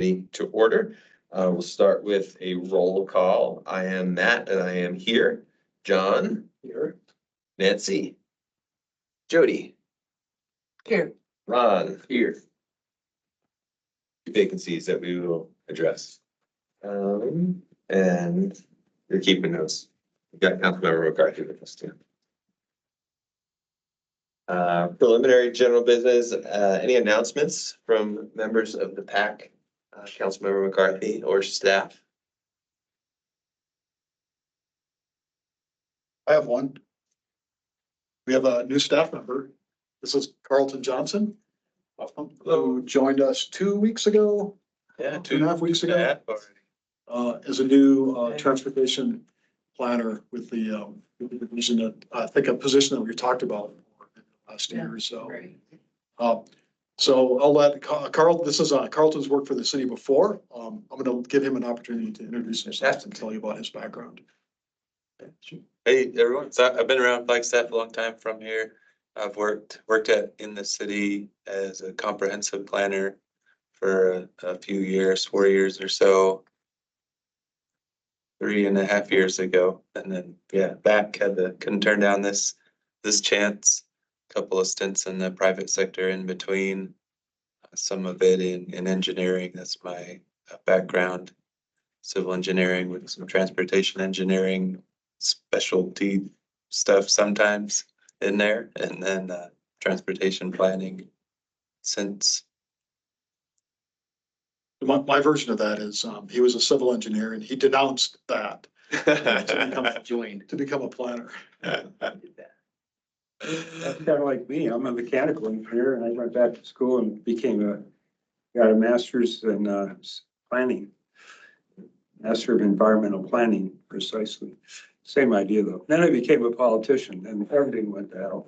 To order. We'll start with a roll call. I am Matt and I am here. John. Here. Nancy. Jody. Here. Ron. Here. Vacancies that we will address. And you're keeping those. We've got Councilmember McCarthy with us too. Preliminary general business. Any announcements from members of the PAC? Councilmember McCarthy or staff? I have one. We have a new staff member. This is Carlton Johnson, who joined us 2 weeks ago. Yeah, 2.5 weeks ago. As a new transportation planner with the division that I think a position that we talked about last year or so. Right. So I'll let Carl, this is Carlton's worked for the city before. I'm going to give him an opportunity to introduce himself and tell you about his background. Hey everyone, so I've been around Flagstaff a long time from here. I've worked in the city as a comprehensive planner for a few years, 4 years or so. 3.5 years ago, and then couldn't turn down this chance. Couple of stints in the private sector in between, some of it in engineering. That's my background, civil engineering with some transportation engineering specialty stuff sometimes in there, and then transportation planning since. My version of that is he was a civil engineer and he denounced that to become a planner. That's kind of like me. I'm a mechanical engineer and I went back to school and got a master's in planning. Master of environmental planning, precisely. Same idea though. Then I became a politician and everything went to hell.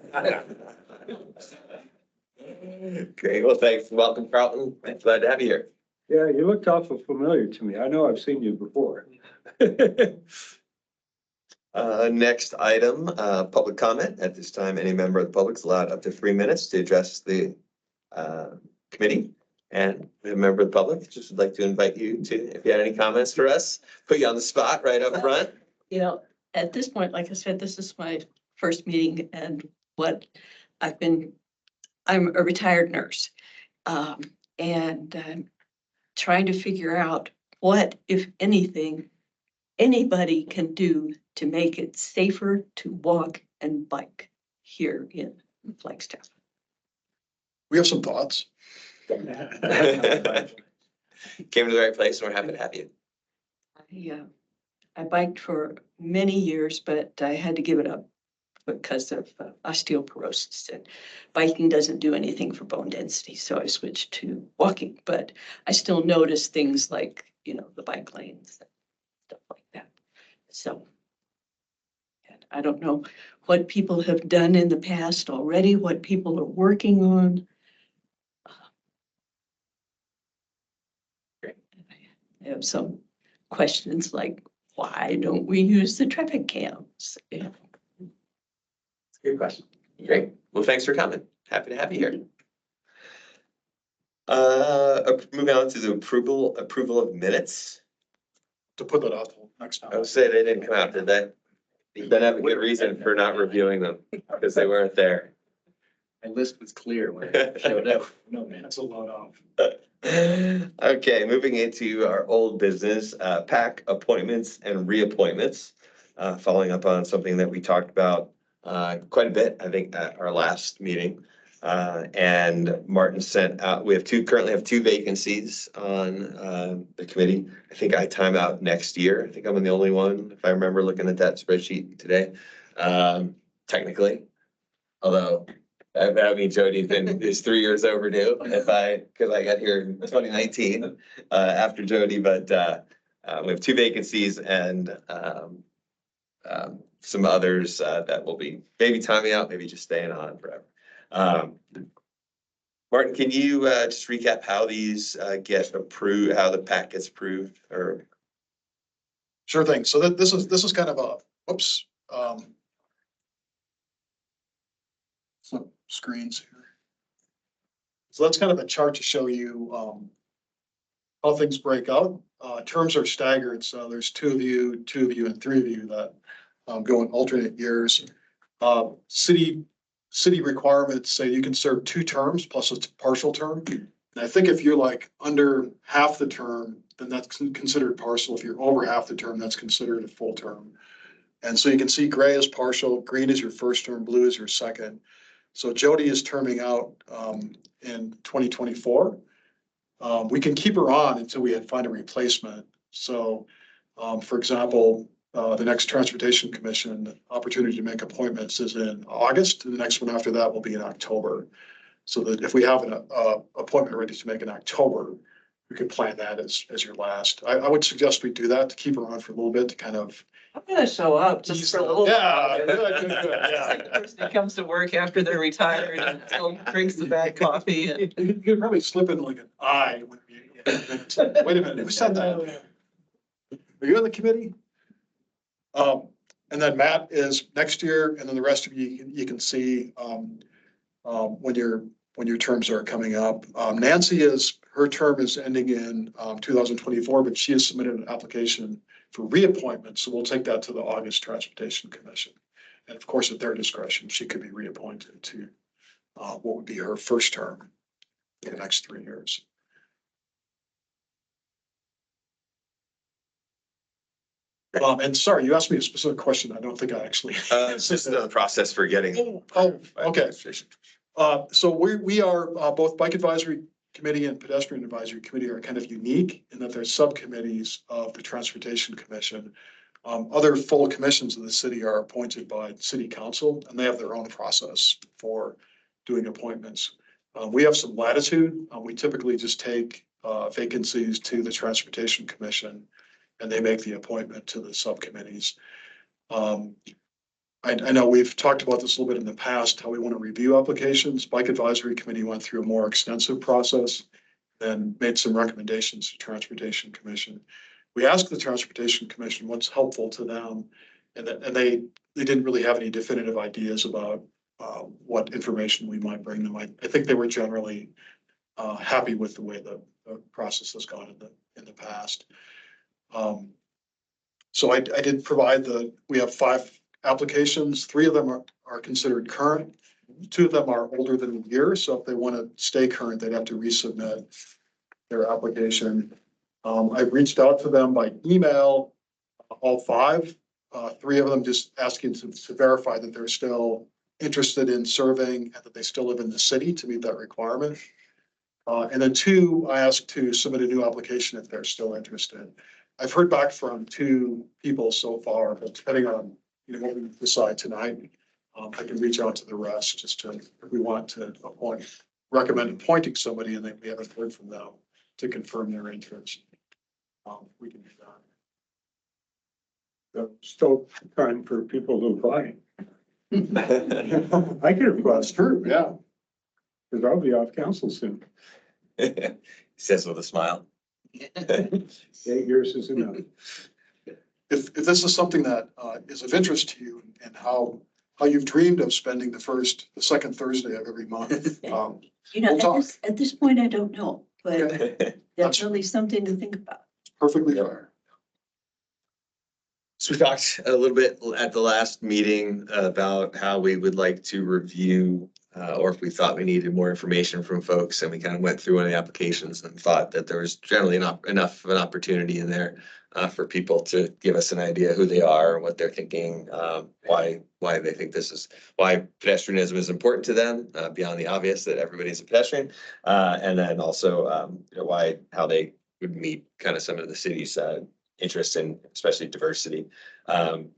Great. Well, thanks. Welcome, Carlton. Glad to have you here. Yeah, you looked awful familiar to me. I know I've seen you before. Next item, public comment. At this time, any member of the public is allowed up to 3 minutes to address the committee. And we have a member of the public, just would like to invite you to, if you had any comments for us, put you on the spot right up front. You know, at this point, like I said, this is my first meeting and I'm a retired nurse. And I'm trying to figure out what, if anything, anybody can do to make it safer to walk and bike here in Flagstaff. We have some thoughts. Came to the right place and we're happy to have you. I biked for many years, but I had to give it up because of osteoporosis, and biking doesn't do anything for bone density. So I switched to walking, but I still notice things like, the bike lanes and stuff like that. So and I don't know what people have done in the past already, what people are working on. I have some questions like, why don't we use the traffic cams? That's a good question. Great. Well, thanks for coming. Happy to have you here. Moving on to the approval of minutes. To put that out next time. I would say they didn't come out, did they? You better have a good reason for not reviewing them because they weren't there. My list was clear when I showed up. No, man, it's a lot of. Okay, moving into our old business, PAC appointments and reappointments. Following up on something that we talked about quite a bit, I think, at our last meeting. And Martin sent out, currently have two vacancies on the committee. I think I time out next year. I think I'm the only one, if I remember looking at that spreadsheet today. Technically, although that means Jody is 3 years overdue because I got here in 2019 after Jody, but we have two vacancies and some others that will be maybe timing out, maybe just staying on forever. Martin, can you just recap how these get approved, how the PAC gets approved? Or Sure thing. So this is kind of a flip screens here. So that's kind of a chart to show you how things break out. Terms are staggered, so there's two of you, and three of you that go in alternate years. City requirements say you can serve 2 terms plus a partial term. And I think if you're like under half the term, then that's considered partial. If you're over half the term, that's considered a full term. And so you can see gray is partial, green is your first term, blue is your second. So Jody is terming out in 2024. We can keep her on until we find a replacement. So, for example, the next Transportation Commission opportunity to make appointments is in August. And the next one after that will be in October. So that if we have an appointment ready to make in October, we could plan that as your last. I would suggest we do that to keep her on for a little bit to kind of. I'm gonna show up just for a little. Yeah, while. good, yeah. The person that comes to work after they're retired and still drinks the bad coffee and. You could probably slip in like an I when you. Wait a minute, who said that? Are you on the committee? And then Matt is next year, and then the rest of you can see when your terms are coming up. Nancy her term is ending in 2024, but she has submitted an application for reappointment, so we'll take that to the August Transportation Commission. And of course, at their discretion, she could be reappointed to what would be her first term in the next 3 years. And sorry, you asked me a specific question. I don't think I actually. It's just the process for getting. Oh, okay. So we are both Bike Advisory Committee and Pedestrian Advisory Committee are kind of unique in that they're subcommittees of the Transportation Commission. Other full commissions of the city are appointed by City Council, and they have their own process for doing appointments. We have some latitude. We typically just take vacancies to the Transportation Commission, and they make the appointment to the subcommittees. I know we've talked about this a little bit in the past, how we want to review applications. Bike Advisory Committee went through a more extensive process, then made some recommendations to Transportation Commission. We asked the Transportation Commission what's helpful to them, and they didn't really have any definitive ideas about what information we might bring them. I think they were generally happy with the way the process has gone in the past. So I did provide we have 5 applications. 3 of them are considered current. 2 of them are older than a year. So if they want to stay current, they'd have to resubmit their application. I've reached out to them by email, all 5. 3 of them just asking to verify that they're still interested in serving and that they still live in the city to meet that requirement. And then 2, I asked to submit a new application if they're still interested. I've heard back from 2 people so far, but depending on what we decide tonight, I can reach out to the rest just to, if we want to recommend appointing somebody and then we haven't heard from them to confirm their interest. We can do that. Still time for people to apply. I could apply, That's true, yeah. because I'll be off council soon. He says with a smile. 8 years is enough. If this is something that is of interest to you and how you've dreamed of spending the second Thursday of every month, we'll talk. At this point, I don't know, but Okay. definitely something to think about. Perfectly fair. So we talked a little bit at the last meeting about how we would like to review or if we thought we needed more information from folks, and we kind of went through one of the applications and thought that there was generally enough of an opportunity in there for people to give us an idea who they are, what they're thinking, why they think why pedestrianism is important to them, beyond the obvious that everybody's a pedestrian, and then also how they would meet kind of some of the city's interest in especially diversity. On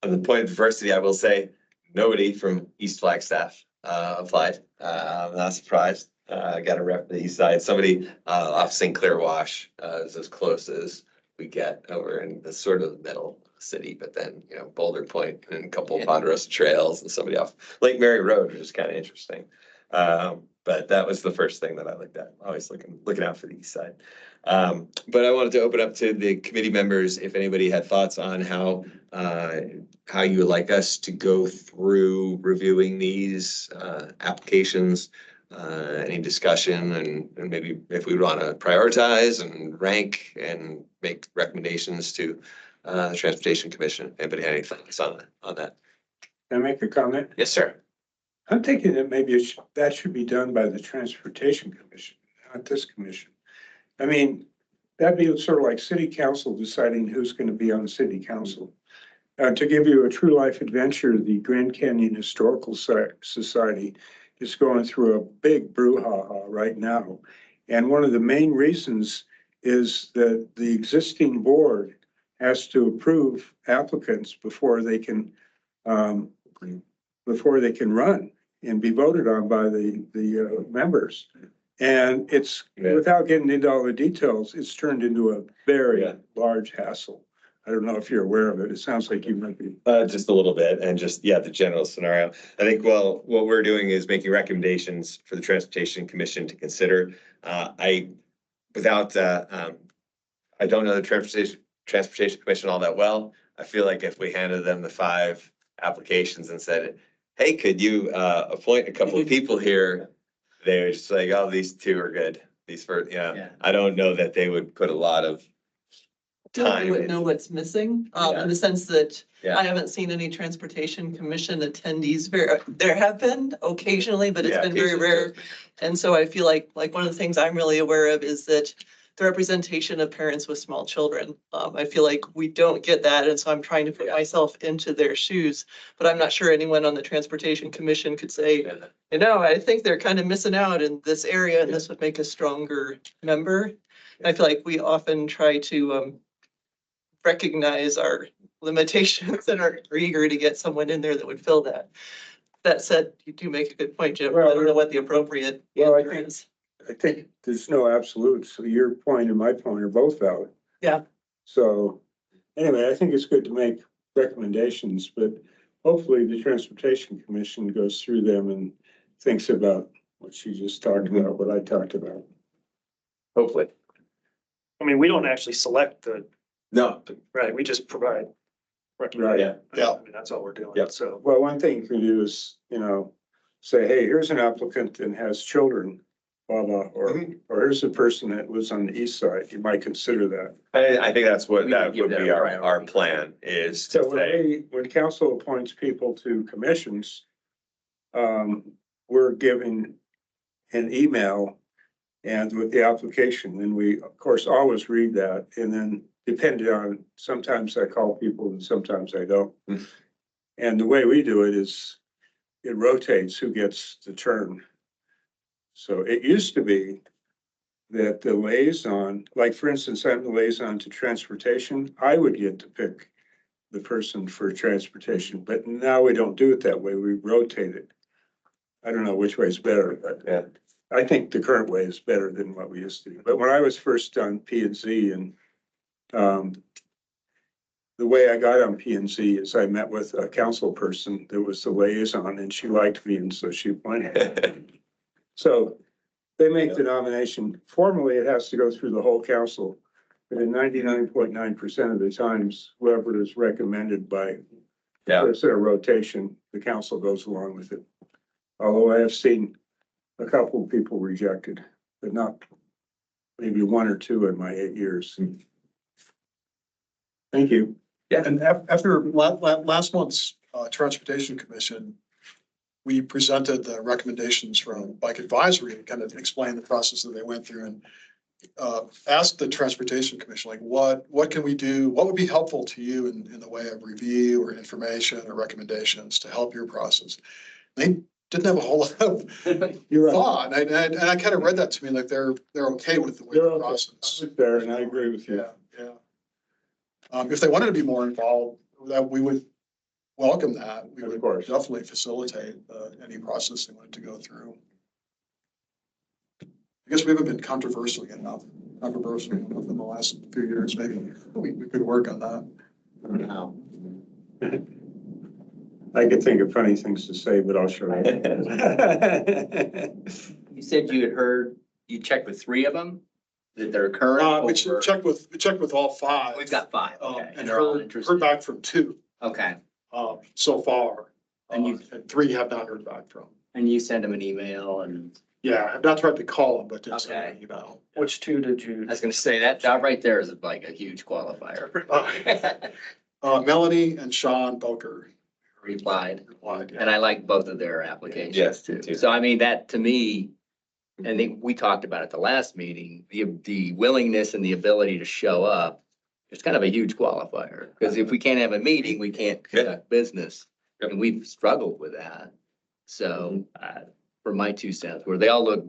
the point of diversity, I will say nobody from East Flagstaff applied. I'm not surprised. I got to rep the east side. Somebody off St. Clair Wash is as close as we get over in the sort of middle of the city, but then Boulder Point and a couple of Ponderosa trails and somebody off Lake Mary Road, which is kind of interesting. But that was the first thing that I looked at. Always looking out for the east side. But I wanted to open up to the committee members if anybody had thoughts on how you would like us to go through reviewing these applications, any discussion and maybe if we want to prioritize and rank and make recommendations to the Transportation Commission. Anybody have any thoughts on that? Can I make a comment? Yes, sir. I'm thinking that maybe that should be done by the Transportation Commission, not this commission. I mean, that'd be sort of like city council deciding who's going to be on the city council. To give you a true life adventure, the Grand Canyon Historical Society is going through a big brouhaha right now. And one of the main reasons is that the existing board has to approve applicants before they can run and be voted on by the members. And it's, without getting into all the details, it's turned into a very large hassle. I don't know if you're aware of it. It sounds like you might be. Just a little bit and just, the general scenario. I think, well, what we're doing is making recommendations for the Transportation Commission to consider. I don't know the Transportation Commission all that well. I feel like if we handed them the 5 applications and said, hey, could you appoint a couple of people here? They're just like, oh, these 2 are good. These for, I don't know that they would put a lot of You time. wouldn't know what's missing, in the sense that I haven't seen any Transportation Commission attendees. There have been occasionally, but it's been very rare. And so I feel like one of the things I'm really aware of is that the representation of parents with small children. I feel like we don't get that. And so I'm trying to put myself into their shoes, but I'm not sure anyone on the Transportation Commission could say, I think they're kind of missing out in this area and this would make a stronger member. And I feel like we often try to recognize our limitations and are eager to get someone in there that would fill that. That said, you do make a good point, Jim. I don't know what the appropriate answer is. I think there's no absolutes. So your point and my point are both valid. Yeah. So anyway, I think it's good to make recommendations, but hopefully the Transportation Commission goes through them and thinks about what she just talked about, what I talked about. Hopefully. I mean, we don't actually select the, No. right, we just provide. Right. Yeah. Yeah. I mean, that's all we're doing. Yep. So, Well, one thing you can do is, say, hey, here's an applicant that has children, blah, blah, or here's a person that lives on the east side. You might consider that. I think that's what We that give would that be a our priority. plan is So to say, when council appoints people to commissions, we're giving an email and with the application, and we, of course, always read that. And then depending on, sometimes I call people and sometimes I don't. Mm. And the way we do it is it rotates who gets the turn. So it used to be that the liaison, like for instance, I'm the liaison to transportation, I would get to pick the person for transportation, but now we don't do it that way. We rotate it. I don't know which way is better, but I think the current way is better than what we used to do. But when I was first on P and Z and the way I got on P and Z is I met with a council person that was the liaison and she liked me and so she appointed me. So they make the nomination. Formally, it has to go through the whole council. But in 99.9% of the times, whoever is recommended by it's a rotation, the council goes along with it. Although I have seen a couple of people rejected, but not maybe 1 or 2 in my 8 years. Thank you. And after last month's Transportation Commission, we presented the recommendations from Bike Advisory and kind of explained the process that they went through and asked the Transportation Commission, like, what can we do? What would be helpful to you in the way of review or information or recommendations to help your process? They didn't have a whole lot of thought. And I kind of read that to me like they're okay with the way the process. There, and I agree with you. Yeah. If they wanted to be more involved, that we would welcome that. We would definitely facilitate any process they wanted to go through. I guess we haven't been controversial enough in the last few years. Maybe we could work on that. no. I could think of funny things to say, but I'll show you. You said you checked with 3 of them, that they're current? We checked with all 5. We've got 5, okay, And and they're all heard interested. back from 2 Okay, so far. And And 3 have not heard back from. and you send them an email and Yeah, not tried to call them, but just, Okay. you know. Which two did you? I was gonna say that job right there is like a huge qualifier. Melanie and Sean Boker Replied, replied. yeah. and I like both of their applications Yes, too. too. So I mean, that to me, and we talked about at the last meeting, the willingness and the ability to show up. It's kind of a huge qualifier, because if we can't have a meeting, we can't conduct business. Yep. And we've struggled with that. So, for my 2 cents, where they all look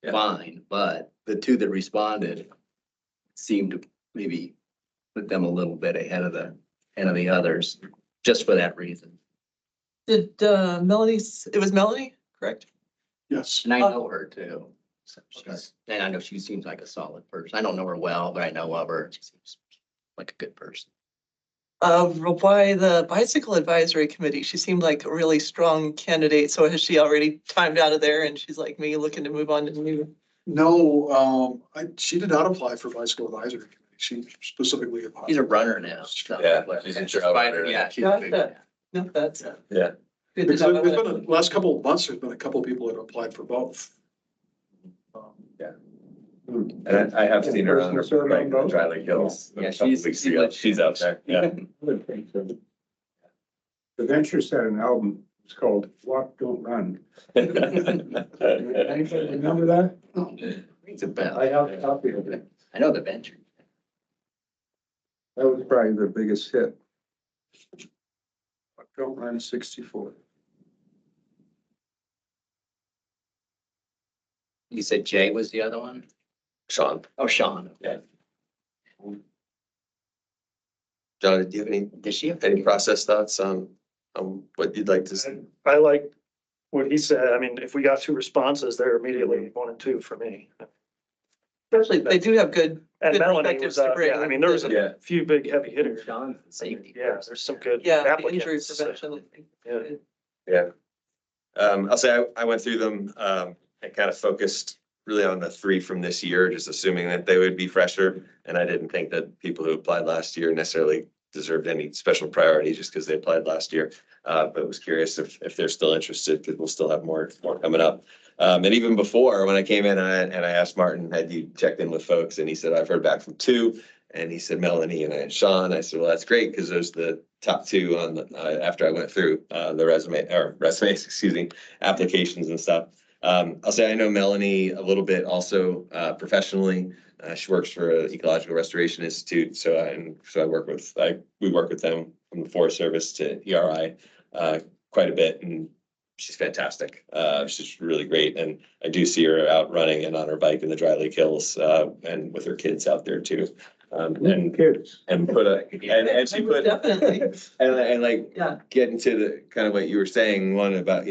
Yeah. fine, but the two that responded seemed to maybe put them a little bit ahead of the others, just for that reason. Did it was Melanie, correct? Yes. And I know her too. So and I know she seems like a solid person. I don't know her well, but I know of her. She seems like a good person. Why the bicycle advisory committee? She seemed like a really strong candidate. So has she already timed out of there and she's like me looking to move on to new? No, she did not apply for bicycle advisory committee. She specifically applied. She's a runner now. So. Yeah, she's a trail runner. Yeah, she's a big- Gotcha. No, that's Yeah. good to Because know. there's been, the last couple of months, there's been a couple of people that have applied for both. And I have seen her on her Person bike in the both? Dry Lake Hills. Yeah, a couple she's- weeks she's ago. like- She's out there, yeah. The Ventures had an album, it's called Walk, Don't Run. Anybody remember that? Rings a bell. I have a copy of it. I know the venture. That was probably the biggest hit. Walk, Don't Run 64. You said Jay was the other one? Sean, Oh, Sean. Yeah. John, do you have Does she have? any process thoughts on what you'd like to see? I like what he said. I mean, if we got 2 responses, they're immediately 1 and 2 for me. Especially, they do have good, And Good Melanie perspectives was, to bring. yeah, I mean, there was Yeah. a few big heavy hitters. Sean's the safety. Yeah, person. there's some good yeah, injury applicants. prevention. I think. Yeah. Yeah. I'll say I went through them, and kind of focused really on the 3 from this year, just assuming that they would be fresher. And I didn't think that people who applied last year necessarily deserved any special priority just because they applied last year. But was curious if they're still interested, because we'll still have more coming up. And even before, when I came in and I asked Martin, had you checked in with folks? And he said, I've heard back from 2. And he said, Melanie and Sean. I said, well, that's great, because those are the top 2 on the, after I went through the resumes, excuse me, applications and stuff. I'll say I know Melanie a little bit also professionally. She works for an Ecological Restoration Institute. So we work with them from the Forest Service to ERI quite a bit. And she's fantastic. She's really great. And I do see her out running and on her bike in the Dry Lake Hills and with her kids out there too. And Kids. and she put Definitely. and like Yeah. get into the kind of what you were saying, one about,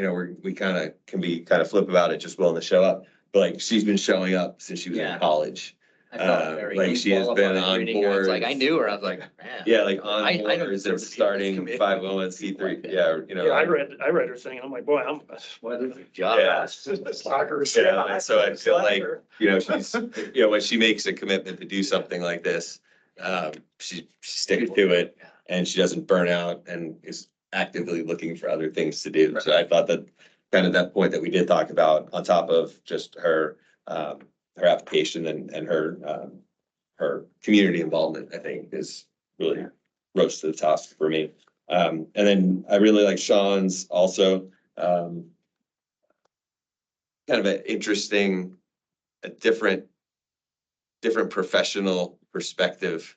we kind of can be kind of flip about it, just willing to show up. But like, she's been showing up since she was in Yeah. college. I felt very like she has been qualified on reading her. It's like, I boards. knew her. I was like, man. Yeah, like on I know boards deserve and to be on starting this committee. 501c3. Yeah, Yeah, I read her thing and I'm like, boy, I'm. What is her job? Yeah. Slackers. Yeah, and so I feel like, she's, when she makes a commitment to do something like this, she sticks to it and she doesn't burn out and is actively looking for other things to do. So I thought that kind of that point that we did talk about, on top of just her application and her community involvement, I think is really rose to the top for me. And then I really like Sean's also, kind of an interesting, a different professional perspective,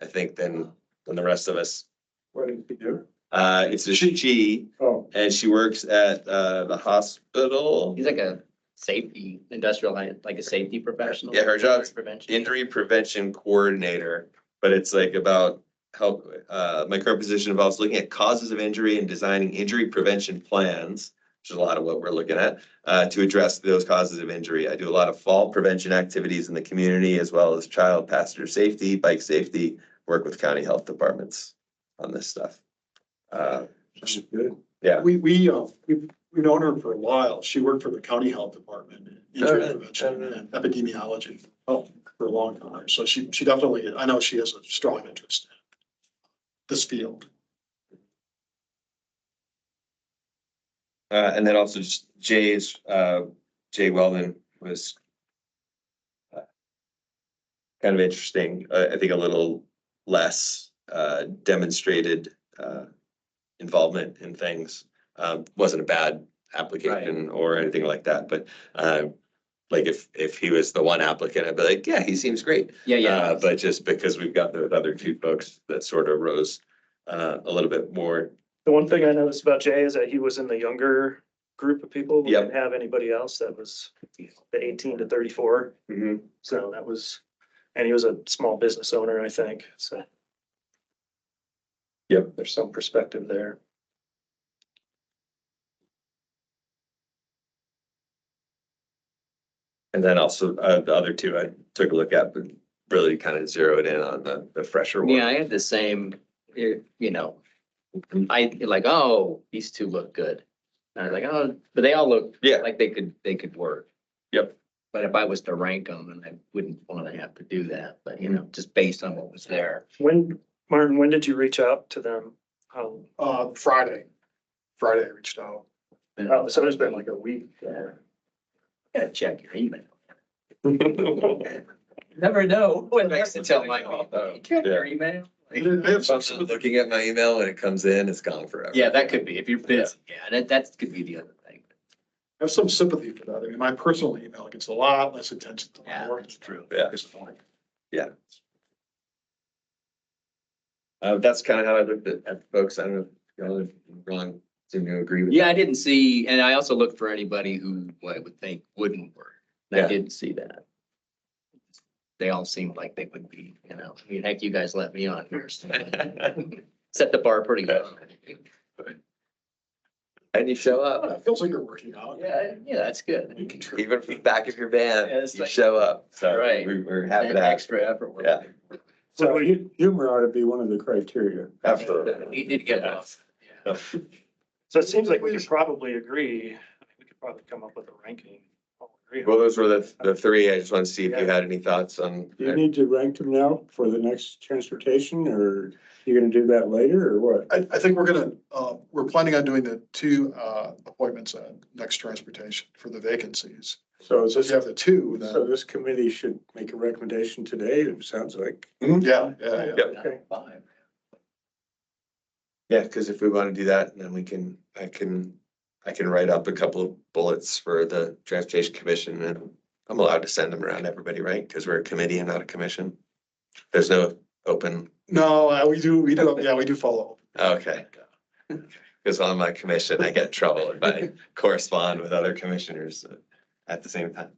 I think, than the rest of us. What did you do? It's a she, Oh, and she works at the hospital. He's like a safety, industrial, like a safety professional. Yeah, her job's Prevention. Injury prevention coordinator, but it's like about help, my current position involves looking at causes of injury and designing injury prevention plans, which is a lot of what we're looking at, to address those causes of injury. I do a lot of fall prevention activities in the community, as well as child passenger safety, bike safety, work with county health departments on this stuff. sounds good. Yeah. We've known her for a while. She worked for the county health department, in injury Alright. prevention and epidemiology, for a long time. So she definitely, I know she has a strong interest in this field. And then also just Jay's Jay Wellman was kind of interesting. I think a little less demonstrated involvement in things. Wasn't a bad application or anything like that, but like if he was the one applicant, I'd be like, yeah, he seems great. Yeah. But just because we've got the other two folks that sort of rose a little bit more. The one thing I noticed about Jay is that he was in the younger group of people. We Yep. didn't have anybody else that was the 18 to 34. So that was, and he was a small business owner, I think, so. Yep. There's some perspective there. And then also the other two I took a look at, but really kind of zeroed in on the fresher one. Yeah, I had the same, you know, I like, oh, these two look good. And I was like, oh, but they all look Yeah. like they could work. Yep. But if I was to rank them, and I wouldn't want to have to do that, but you know, just based on what was there. Martin, when did you reach out to them? Friday I reached out. Oh, so there's been like a week. Gotta check your email. Never know. What makes it tell my, check your email. If I'm looking at my email and it comes in, it's gone forever. Yeah, that could be, if you're busy, yeah, that could be the other thing. I have some sympathy for that. I mean, my personal email gets a lot less attention than my Yeah, work. that's true. Yeah. It's fine. That's kind of how I looked at folks. I don't know if y'all and Ron seem to agree with. Yeah, I didn't see, and I also looked for anybody who I would think wouldn't work. And I Yeah. didn't see that. They all seemed like they would be, you know, I mean, heck, you guys let me on here. So set the bar pretty low. And you show up, It feels like you're working out. Yeah, that's good. You contribute. even from the back of your van, Yeah, it's you like- show up. So Right. we're happy That to have. extra effort. Yeah. So humor ought to be one of the criteria. Absolutely. He did get off. So it seems like we could probably agree. I mean, we could probably come up with a ranking. All agree. Well, those were the three. I just want to see if you had any thoughts on. Do you need to rank them now for the next transportation, or you're gonna do that later, or what? I think we're planning on doing the two appointments at next transportation for the vacancies. So So if you have the two, so then, this committee should make a recommendation today, it sounds like. yeah. Yep. Okay. Yeah, because if we want to do that, then I can write up a couple of bullets for the Transportation Commission, and I'm allowed to send them around everybody, right? Because we're a committee and not a commission. There's no open, No, we do follow. okay. Because on my commission, I get in trouble if I correspond with other commissioners at the same time.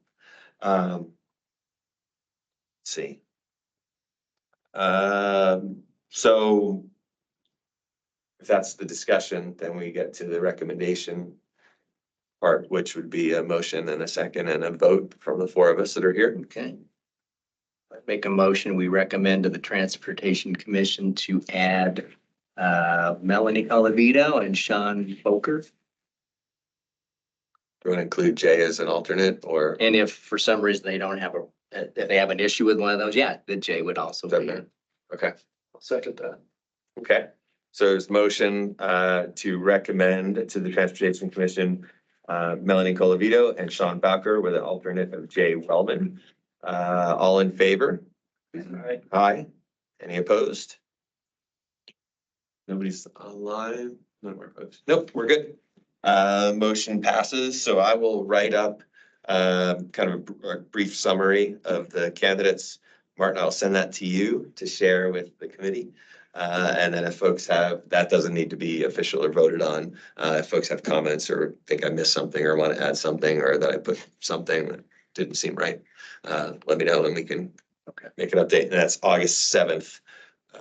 Let's see. So if that's the discussion, then we get to the recommendation part, which would be a motion and a second and a vote from the four of us that are here. Okay. I make a motion, we recommend to the Transportation Commission to add Melanie Colavito and Sean Boker. Do you want to include Jay as an alternate or? And if for some reason they don't have if they have an issue with one of those, yeah, then Jay would also be. Okay, I'll second that. okay. So there's motion to recommend to the Transportation Commission Melanie Colavito and Sean Bowker with an alternate of Jay Wellman. All in favor? Right. Aye. Any opposed? Nobody's online? No more opposed. Nope, we're good. Motion passes, so I will write up kind of a brief summary of the candidates. Martin, I'll send that to you to share with the committee. And then if folks have, that doesn't need to be official or voted on. If folks have comments or think I missed something or want to add something or that I put something that didn't seem right, let me know and we can make an update. And that's August 7th.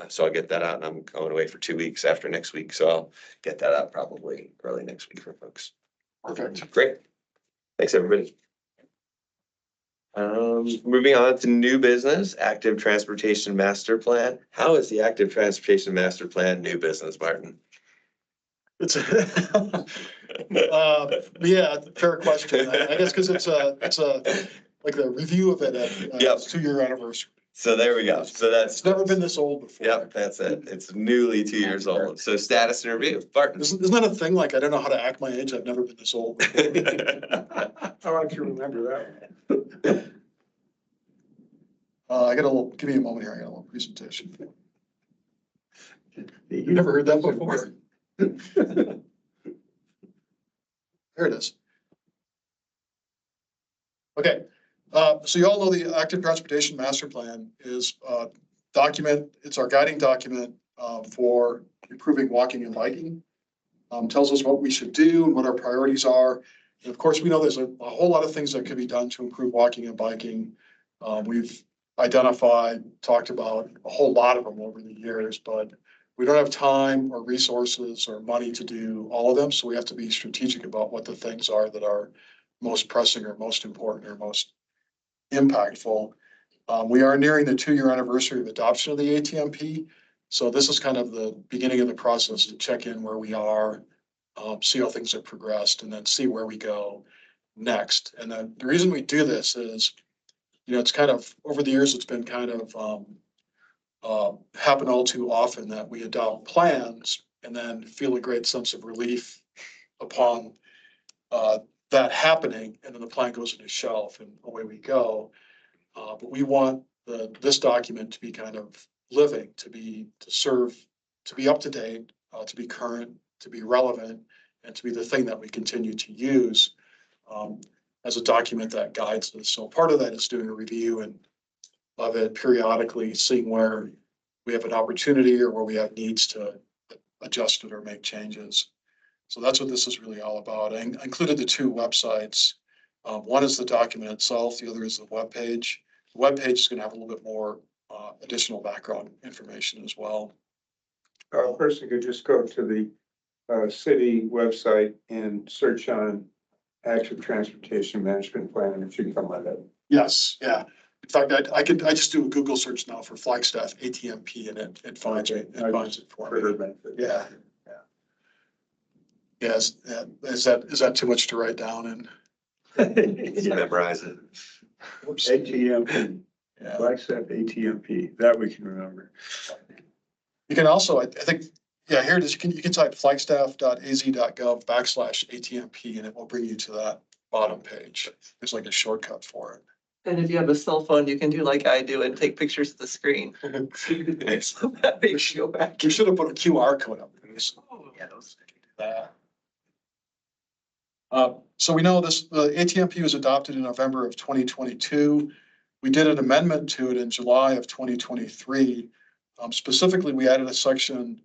So I'll get that out and I'm going away for 2 weeks after next week. So I'll get that out probably early next week for folks. Perfect. Great. Thanks, everybody. Moving on to new business, active transportation master plan. How is the active transportation master plan new business, Martin? It's, yeah, fair question. I guess because it's a, like the review of it at Yep. its 2-year anniversary. So there we go. So that's, It's never been this old before. yep, that's it. It's newly 2 years old. So status and review, Barton. Isn't that a thing? Like, I don't know how to act my age. I've never been this old. How about you remember that? I got a little, give me a moment here. I got a little presentation. You never heard that before? Here it is. Okay, so you all know the active transportation master plan is document, it's our guiding document for improving walking and biking. Tells us what we should do and what our priorities are. And of course, we know there's a whole lot of things that could be done to improve walking and biking. We've identified, talked about a whole lot of them over the years, but we don't have time or resources or money to do all of them. So we have to be strategic about what the things are that are most pressing or most important or most impactful. We are nearing the 2-year anniversary of adoption of the ATMP. So this is kind of the beginning of the process to check in where we are, see how things have progressed, and then see where we go next. And the reason we do this is, it's kind of, over the years, it's been kind of happen all too often that we adopt plans and then feel a great sense of relief upon that happening, and then the plan goes on a shelf and away we go. But we want this document to be kind of living, to serve, to be up to date, to be current, to be relevant, and to be the thing that we continue to use as a document that guides us. So part of that is doing a review of it periodically, seeing where we have an opportunity or where we have needs to adjust it or make changes. So that's what this is really all about. I included the 2 websites. One is the document itself. The other is the webpage. The webpage is going to have a little bit more additional background information as well. A person could just go to the city website and search on active transportation management plan, and it should come on that. Yes, yeah. In fact, I just do a Google search now for Flagstaff ATMP, and it finds it. It finds it for me. Yeah. Yes. Is that too much to write down? And Memorize it. ATMP, yeah. Flagstaff ATMP, that we can remember. You can also, I think, yeah, here it is. You can type flagstaff.az.gov/ATMP, and it will bring you to that bottom page. There's like a shortcut for it. And if you have a cell phone, you can do like I do and take pictures of the screen. So that makes you go back. You should have put a QR code up there. Yeah, those. So we know the ATMP was adopted in November of 2022. We did an amendment to it in July of 2023. Specifically, we added a section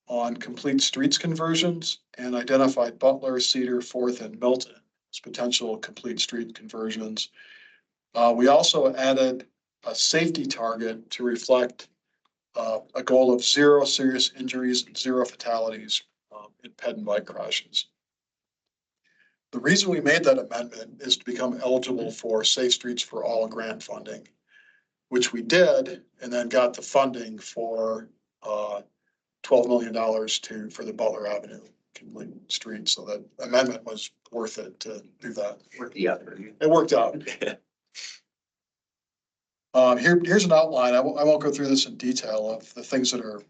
on complete streets conversions and identified Butler, Cedar, Fourth, and Milton as potential complete street conversions. We also added a safety target to reflect a goal of 0 serious injuries and 0 fatalities in ped and bike crashes. The reason we made that amendment is to become eligible for Safe Streets for All grant funding, which we did, and then got the funding for $12 million for the Butler Avenue complete street. So that amendment was worth it to do that. It worked out. Here's an outline. I won't go through this in detail of the things that are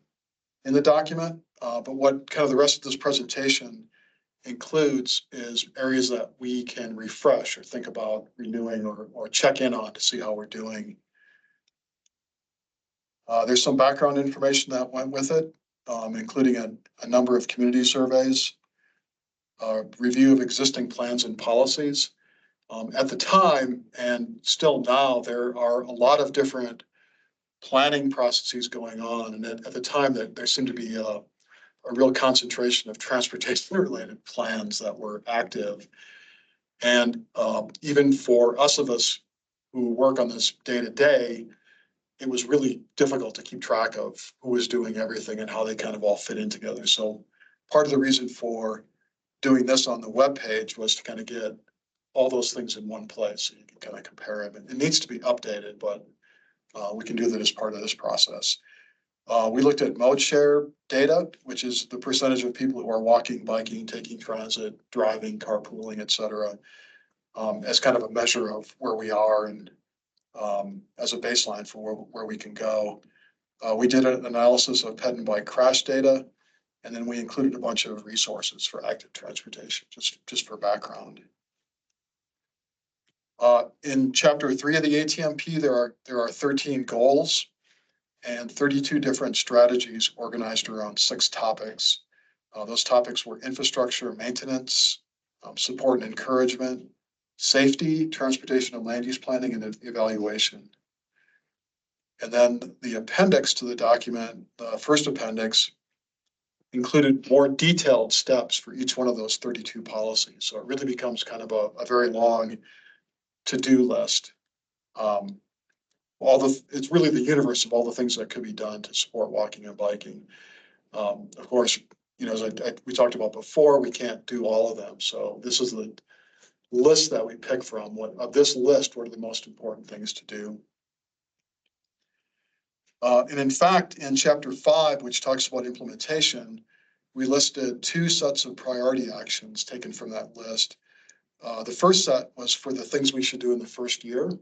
in the document, but what kind of the rest of this presentation includes is areas that we can refresh or think about renewing or check in on to see how we're doing. There's some background information that went with it, including a number of community surveys, review of existing plans and policies. At the time, and still now, there are a lot of different planning processes going on. And at the time, there seemed to be a real concentration of transportation-related plans that were active. And even for us who work on this day to day, it was really difficult to keep track of who was doing everything and how they kind of all fit in together. So part of the reason for doing this on the webpage was to kind of get all those things in one place so you can kind of compare them. It needs to be updated, but we can do that as part of this process. We looked at mode share data, which is the percentage of people who are walking, biking, taking transit, driving, carpooling, et cetera, as kind of a measure of where we are and as a baseline for where we can go. We did an analysis of ped and bike crash data, and then we included a bunch of resources for active transportation, just for background. In chapter 3 of the ATMP, there are 13 goals and 32 different strategies organized around 6 topics. Those topics were infrastructure, maintenance, support and encouragement, safety, transportation and land use planning, and evaluation. And then the appendix to the document, the first appendix, included more detailed steps for each one of those 32 policies. So it really becomes kind of a very long to-do list. It's really the universe of all the things that could be done to support walking and biking. Of course, as we talked about before, we can't do all of them. So this is the list that we pick from. Of this list, what are the most important things to do? And in fact, in chapter 5, which talks about implementation, we listed 2 sets of priority actions taken from that list. The first set was for the things we should do in the first year.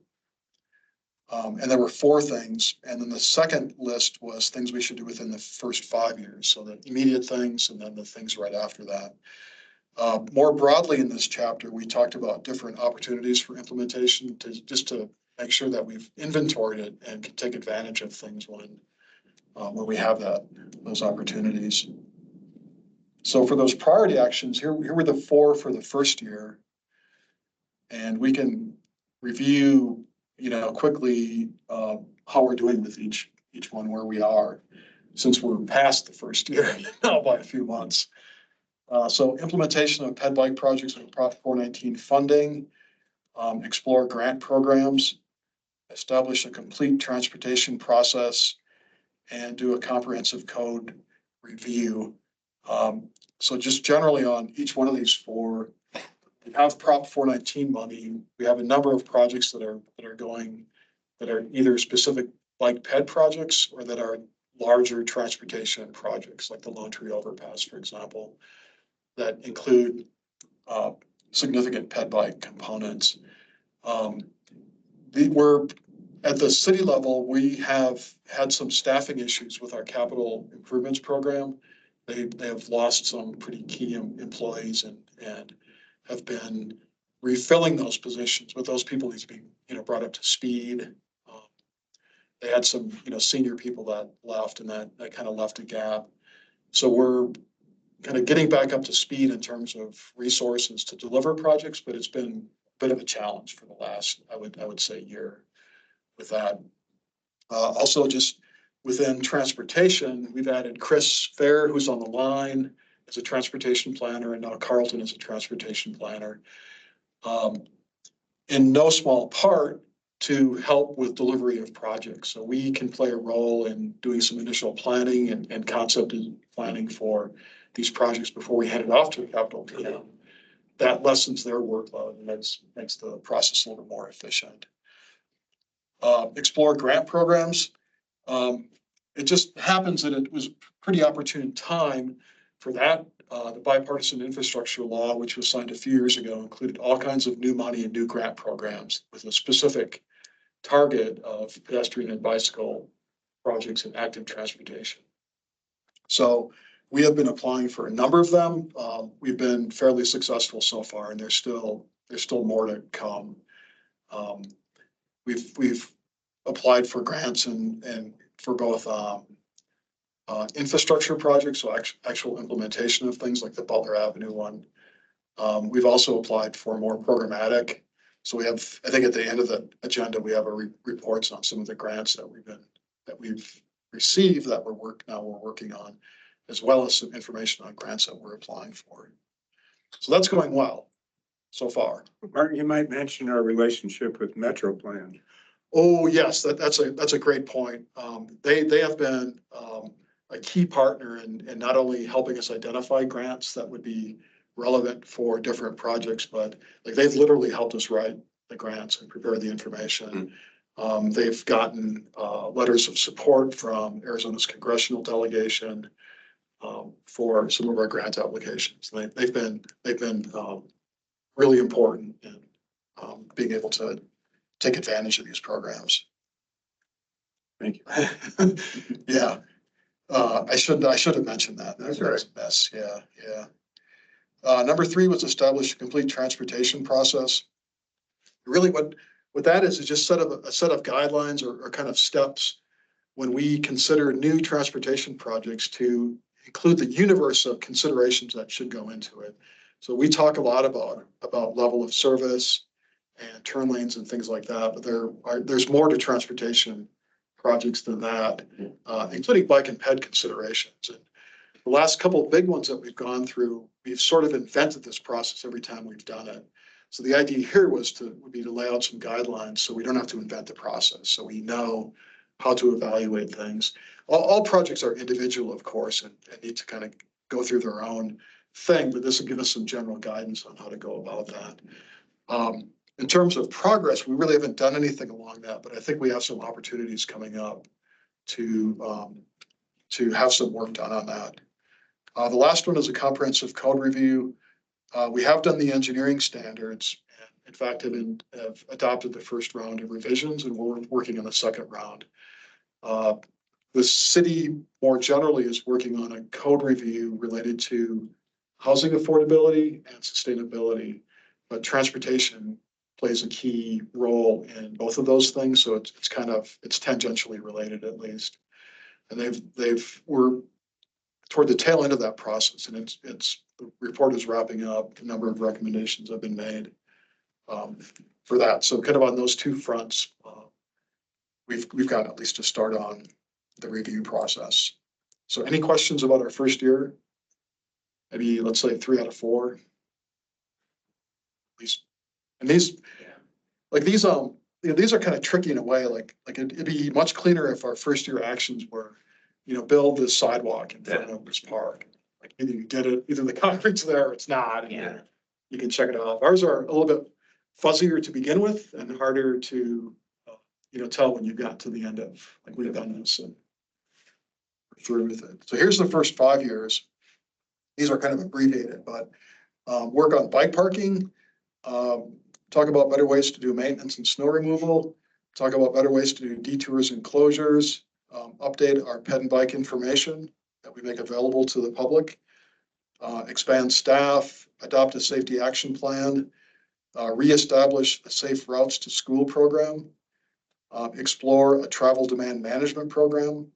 And there were 4 things. And then the second list was things we should do within the first 5 years. So the immediate things and then the things right after that. More broadly in this chapter, we talked about different opportunities for implementation to make sure that we've inventoried it and can take advantage of things when we have those opportunities. So for those priority actions, here were the 4 for the first year. And we can review quickly how we're doing with each one, where we are, since we're past the first year now by a few months. So implementation of ped bike projects with Prop 419 funding, explore grant programs, establish a complete transportation process, and do a comprehensive code review. So just generally on each one of these 4, we have Prop 419 money. We have a number of projects that are either specific bike ped projects or that are larger transportation projects, like the Lone Tree Overpass, for example, that include significant ped bike components. We're at the city level, we have had some staffing issues with our capital improvements program. They have lost some pretty key employees and have been refilling those positions, but those people need to be, brought up to speed. They had some, senior people that left, and that kind of left a gap. So we're kind of getting back up to speed in terms of resources to deliver projects, but it's been a bit of a challenge for the last, I would say, year with that. Also, just within transportation, we've added Chris Fair, who's on the line, as a transportation planner, and now Carlton is a transportation planner. In no small part to help with delivery of projects. So we can play a role in doing some initial planning and concept planning for these projects before we hand it off to a capital team. That lessens their workload and makes the process a little bit more efficient. Explore grant programs. It just happens that it was pretty opportune time for that. The bipartisan infrastructure law, which was signed a few years ago, included all kinds of new money and new grant programs with a specific target of pedestrian and bicycle projects in active transportation. So we have been applying for a number of them. We've been fairly successful so far, and there's still more to come. We've applied for grants and for both infrastructure projects, so actual implementation of things like the Butler Avenue one. We've also applied for more programmatic. So we have, I think at the end of the agenda, we have reports on some of the grants that we've received that we're working on, as well as some information on grants that we're applying for. So that's going well so far. Martin, you might mention our relationship with Metro Plan. Oh, yes, that's a great point. They have been a key partner in not only helping us identify grants that would be relevant for different projects, but like they've literally helped us write the grants and prepare the information. They've gotten letters of support from Arizona's congressional delegation for some of our grant applications. They've been really important in being able to take advantage of these programs. Thank you. Yeah. I should have mentioned that. That's That was a mess. Yeah, yeah. Number 3 was establish a complete transportation process. Really what that is just a set of guidelines or kind of steps when we consider new transportation projects to include the universe of considerations that should go into it. So we talk a lot about level of service and turn lanes and things like that, but there's more to transportation projects than that, including bike and ped considerations. And the last couple of big ones that we've gone through, we've sort of invented this process every time we've done it. So the idea here would be to lay out some guidelines so we don't have to invent the process. So we know how to evaluate things. All projects are individual, of course, and need to kind of go through their own thing, but this will give us some general guidance on how to go about that. In terms of progress, we really haven't done anything along that, but I think we have some opportunities coming up to have some work done on that. The last one is a comprehensive code review. We have done the engineering standards, and in fact have adopted the first round of revisions, and we're working on the second round. The city more generally is working on a code review related to housing affordability and sustainability, but transportation plays a key role in both of those things. So it's tangentially related at least. And we're toward the tail end of that process, and the report is wrapping up. A number of recommendations have been made for that. So kind of on those two fronts, we've got at least a start on the review process. So any questions about our first year? Maybe let's say 3 out of 4. At least, and these are kind of tricky in a way. Like it'd be much cleaner if our first year actions were, build this sidewalk in front of this park. Like either you did it, either the concrete's there or it's not. And you can check it off. Ours are a little bit fuzzier to begin with and harder to, tell when you got to the end of, like we've done this and through with it. So here's the first 5 years. These are kind of abbreviated, but work on bike parking, talk about better ways to do maintenance and snow removal, talk about better ways to do detours and closures, update our ped and bike information that we make available to the public, expand staff, adopt a safety action plan, reestablish a safe routes to school program, explore a travel demand management program,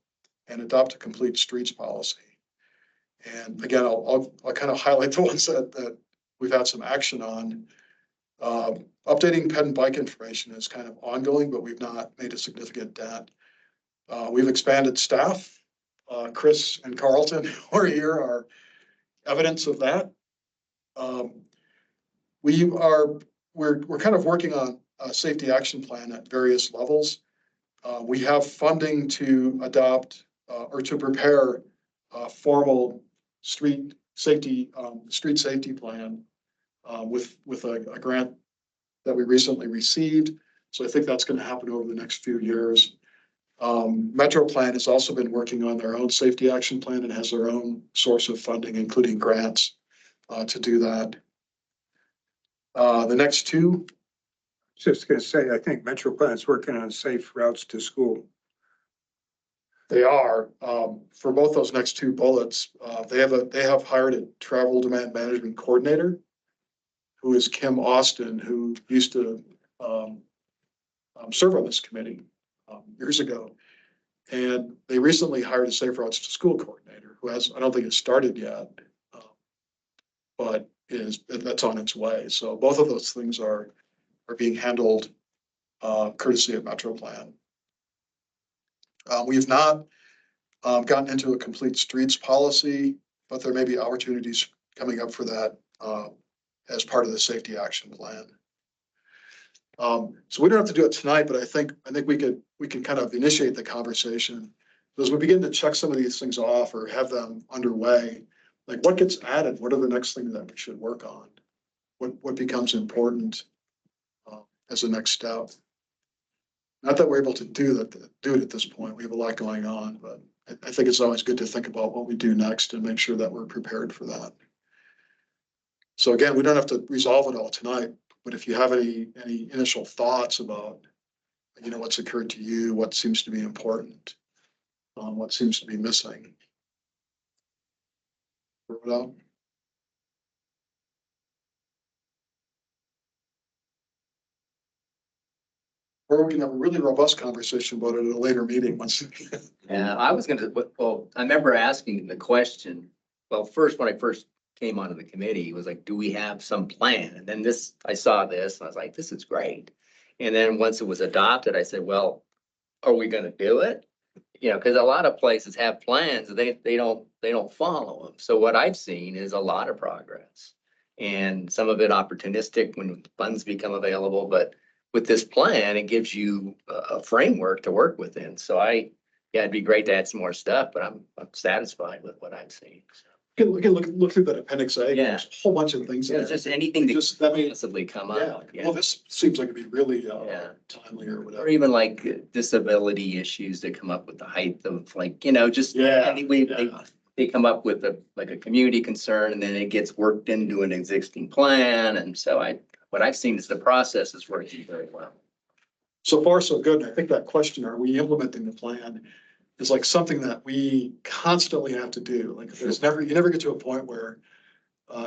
and adopt a complete streets policy. And again, I'll kind of highlight the ones that we've had some action on. Updating ped and bike information is kind of ongoing, but we've not made a significant dent. We've expanded staff. Chris and Carlton, who are here, are evidence of that. We're kind of working on a safety action plan at various levels. We have funding to adopt or to prepare a formal street safety plan with a grant that we recently received. So I think that's going to happen over the next few years. Metro Plan has also been working on their own safety action plan and has their own source of funding, including grants, to do that. The next two. Just going to say, I think Metro Plan is working on safe routes to school. They are, for both those next 2 bullets, they have hired a travel demand management coordinator, who is Kim Austin, who used to serve on this committee years ago. And they recently hired a safe routes to school coordinator who I don't think it's started yet, but that's on its way. So both of those things are being handled courtesy of Metro Plan. We have not gotten into a complete streets policy, but there may be opportunities coming up for that as part of the safety action plan. So we don't have to do it tonight, but I think we can kind of initiate the conversation. As we begin to check some of these things off or have them underway, like what gets added? What are the next things that we should work on? What becomes important as a next step? Not that we're able to do it at this point. We have a lot going on, but I think it's always good to think about what we do next and make sure that we're prepared for that. So again, we don't have to resolve it all tonight, But if you have any initial thoughts about, what's occurred to you, what seems to be important, what seems to be missing. Throw it out. Or we can have a really robust conversation about it at a later meeting once. Yeah, I was gonna, well, I remember asking the question, well, first, when I first came onto the committee, it was like, do we have some plan? And then I saw this, and I was like, this is great. And then once it was adopted, I said, well, are we gonna do it? Because a lot of places have plans, they don't follow them. So what I've seen is a lot of progress. And some of it opportunistic when funds become available, but with this plan, it gives you a framework to work within. So yeah, it'd be great to add some more stuff, but I'm satisfied with what I've seen. Look through that appendix A. Yeah. There's a whole bunch of things. in It's there. just anything that Just, that could may, possibly come yeah, up. Yeah. well, this seems like it'd be really, Yeah. timely or Or whatever. even like disability issues that come up with the height of like, just. Yeah, They come up with like a community concern and then it gets worked into an existing plan. And so what I've seen is the process is working very well. So far, so good. And I think that question, are we implementing the plan, is like something that we constantly have to do. Like you never get to a point where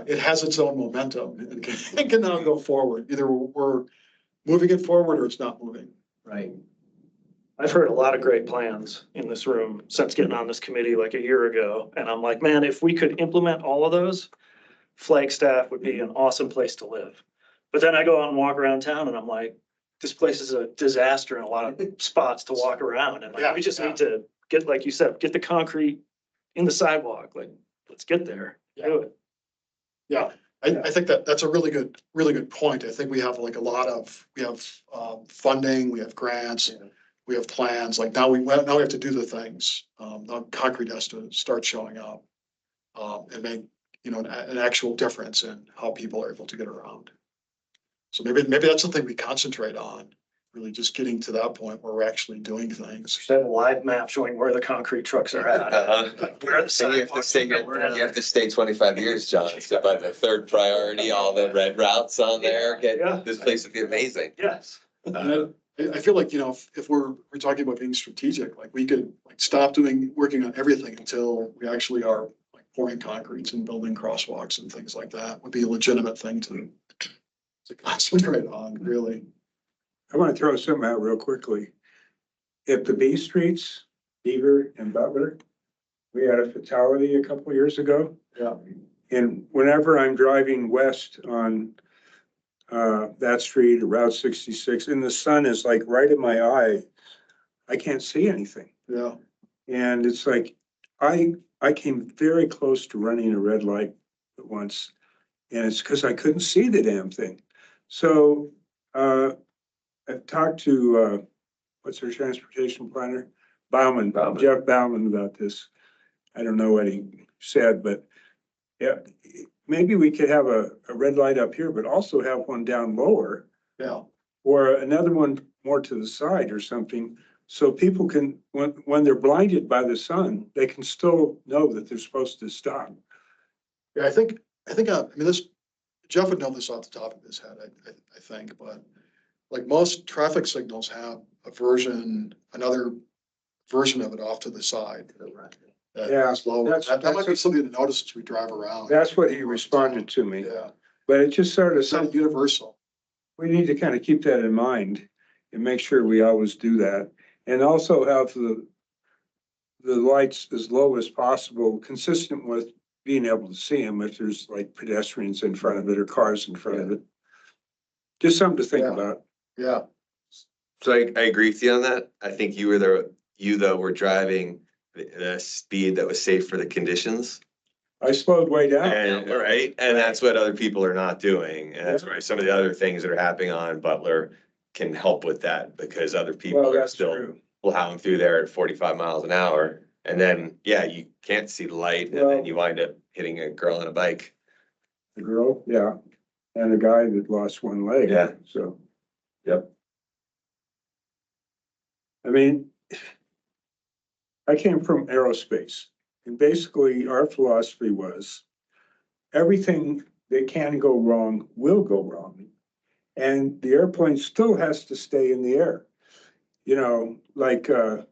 it has its own momentum and can now go forward. Either we're moving it forward or it's not moving. Right. I've heard a lot of great plans in this room since getting on this committee like a year ago. And I'm like, man, if we could implement all of those, Flagstaff would be an awesome place to live. But then I go out and walk around town and I'm like, this place is a disaster in a lot of spots to walk around. And like, we just need to get, like you said, get the concrete in the sidewalk. Like, let's get there. Do it. Yeah, I think that's a really good point. I think we have like we have funding, we have grants, we have plans. Like now we have to do the things. Now concrete has to start showing up and make, an actual difference in how people are able to get around. So maybe that's something we concentrate on, really just getting to that point where we're actually doing things. Should have a live map showing where the concrete trucks are at. Where the sidewalks are. You have to stay 25 years, John, so by the third priority, all the red routes on there, Yeah. this place would be amazing. Yes. I feel like, if we're talking about being strategic, like we could like stop working on everything until we actually are like pouring concretes and building crosswalks and things like that would be a legitimate thing to concentrate on, really. I want to throw something out real quickly. If the B streets, Beaver and Butler, we had a fatality a couple of years ago. Yeah. And whenever I'm driving west on that street, Route 66, and the sun is like right in my eye, I can't see anything. Yeah. And it's like, I came very close to running a red light once, and it's because I couldn't see the damn thing. So I've talked to, what's her transportation planner? Bauman, Jeff Bauman about this. I don't know what he said, but yeah, maybe we could have a red light up here, but also have one down lower. Yeah. Or another one more to the side or something. So people can, when they're blinded by the sun, they can still know that they're supposed to stop. Yeah, I think, this, Jeff would know this off the top of his head, I think, but like most traffic signals have another version of it off to the side. Yeah, Lower. That might be something to notice as we drive around. That's what he responded to me. Yeah, But it just sort of it's not said, universal. we need to kind of keep that in mind and make sure we always do that. And also have the lights as low as possible, consistent with being able to see them if there's like pedestrians in front of it or cars in front of it. Just something to think about. Yeah. So I agree with you on that. I think you though were driving the speed that was safe for the conditions. I slowed way down. And, right, and that's what other people are not doing, and that's why some of the other things that are happening on Butler can help with that, because other people Well, are that's still true. plowing through there at 45 miles an hour. And then, yeah, you can't see the light, and Well- then you wind up hitting a girl on a bike. The girl, yeah, and a guy that lost one leg. Yeah. So. Yep. I mean, I came from aerospace, and basically our philosophy was everything that can go wrong will go wrong. and the airplane still has to stay in the air. You know, like, there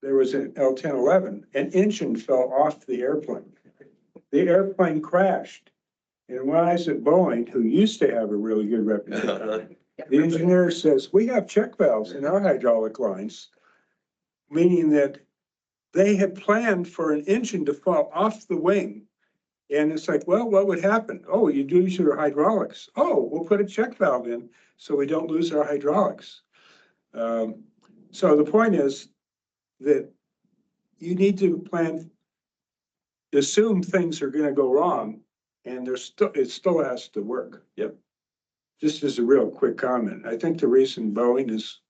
was an L-1011, an engine fell off the airplane. The airplane crashed. And when I was at Boeing, who used to have a really good reputation, the engineer says, we have check valves in our hydraulic lines, meaning that they had planned for an engine to fall off the wing. And it's like, well, what would happen? Oh, you lose your hydraulics. Oh, we'll put a check valve in so we don't lose our hydraulics. So the point is that you need to plan, assume things are gonna go wrong, and it still has to work. Yep. Just as a real quick comment, I think the reason Boeing is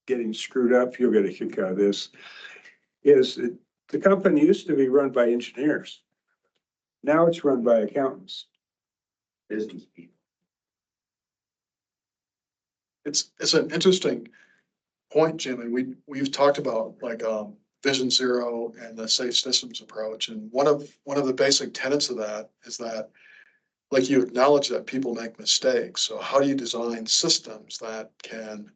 getting screwed up, you'll get a kick out of this, is that the company used to be run by engineers. Now it's run by accountants. Business people. It's an interesting point, Jim, and we've talked about like, Vision Zero and the safe systems approach. And one of the basic tenets of that is that, like, you acknowledge that people make mistakes. So how do you design systems that can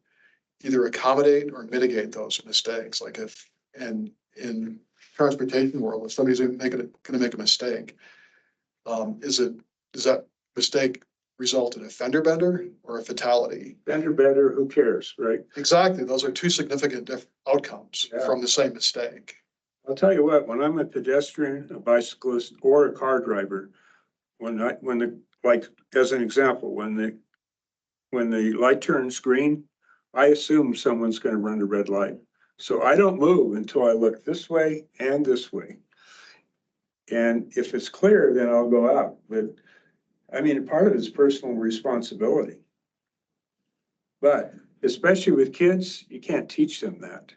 either accommodate or mitigate those mistakes? Like if, and in transportation world, if somebody's gonna make a mistake, does that mistake result in a fender bender or a fatality? Better, better, who cares, right? Exactly. Those are two significant outcomes Yeah. from the same mistake. I'll tell you what, when I'm a pedestrian, a bicyclist, or a car driver, like, as an example, when the light turns green, I assume someone's gonna run a red light. So I don't move until I look this way and this way. And if it's clear, then I'll go out. But I mean, part of it's personal responsibility. But especially with kids, you can't teach them that.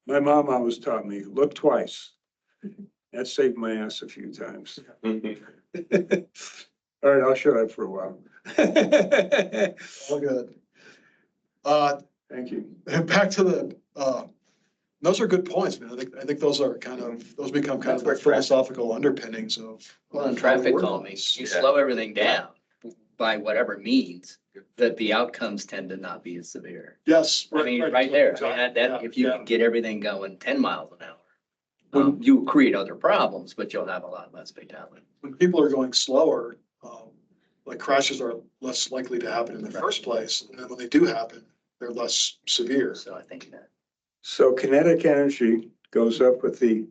My mom always taught me, look twice. That saved my ass a few times. All right, I'll shut up for a while. All good. Thank you. Back to those are good points, man. I think those become kind of the philosophical underpinnings of. Well, in traffic calming, you slow everything down by whatever means, that the outcomes tend to not be as severe. Yes. I mean, right there, I mean, that, if you can get everything going 10 miles an hour, you create other problems, but you'll have a lot less fatality. When people are going slower, like crashes are less likely to happen in the first place. And then when they do happen, they're less severe. So I think that. So kinetic energy goes up with the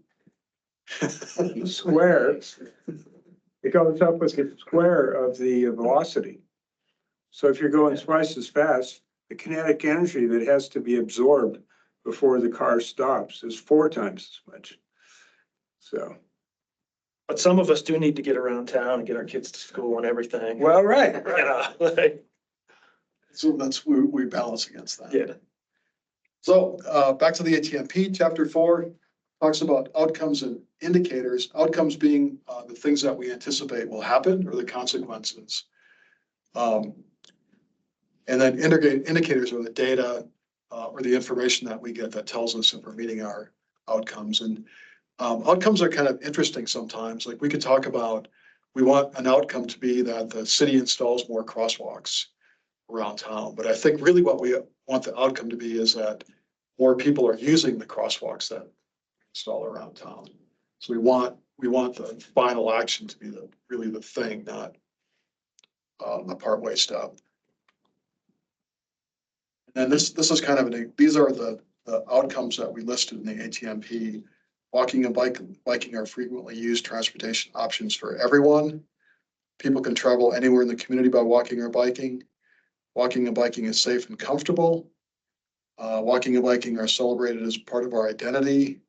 square. It goes up with the square of the velocity. So if you're going twice as fast, the kinetic energy that has to be absorbed before the car stops is 4 times as much. So. But some of us do need to get around town and get our kids to school and everything. Well, right. You know, like, So we balance against that. yeah. So back to the ATMP, chapter 4 talks about outcomes and indicators, outcomes being the things that we anticipate will happen or the consequences. And then indicators are the data or the information that we get that tells us if we're meeting our outcomes. And outcomes are kind of interesting sometimes. Like we could talk about, we want an outcome to be that the city installs more crosswalks around town. But I think really what we want the outcome to be is that more people are using the crosswalks that install around town. So we want the final action to be really the thing, not a partway step. And this is kind of these are the outcomes that we listed in the ATMP. Walking and biking are frequently used transportation options for everyone. People can travel anywhere in the community by walking or biking. Walking and biking is safe and comfortable. Walking and biking are celebrated as part of our identity.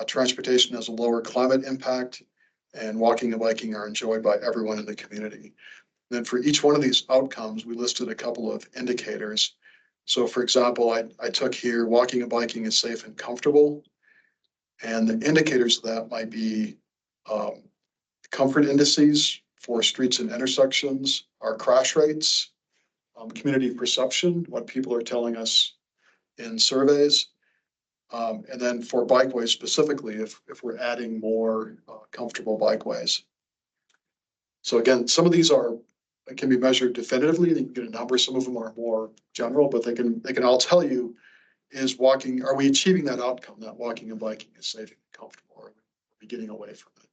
Transportation has a lower climate impact, and walking and biking are enjoyed by everyone in the community. And then for each one of these outcomes, we listed a couple of indicators. So for example, I took here, walking and biking is safe and comfortable. And the indicators of that might be comfort indices for streets and intersections, our crash rates, community perception, what people are telling us in surveys. And then for bikeways specifically, if we're adding more comfortable bikeways. So again, some of these are can be measured definitively. You can get a number. Some of them are more general, but they can all tell you are we achieving that outcome, that walking and biking is safe and comfortable, or are we getting away from it?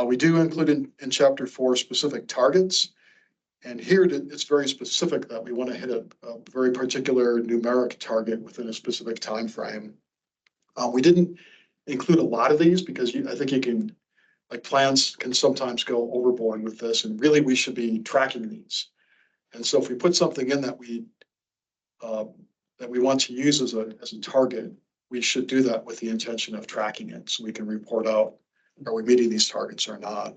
We do include in chapter 4 specific targets. And here it's very specific that we want to hit a very particular numeric target within a specific time frame. We didn't include a lot of these because I think you can, like plans can sometimes go overboard with this, and really we should be tracking these. And so if we put something in that we want to use as a target, we should do that with the intention of tracking it so we can report out, are we meeting these targets or not?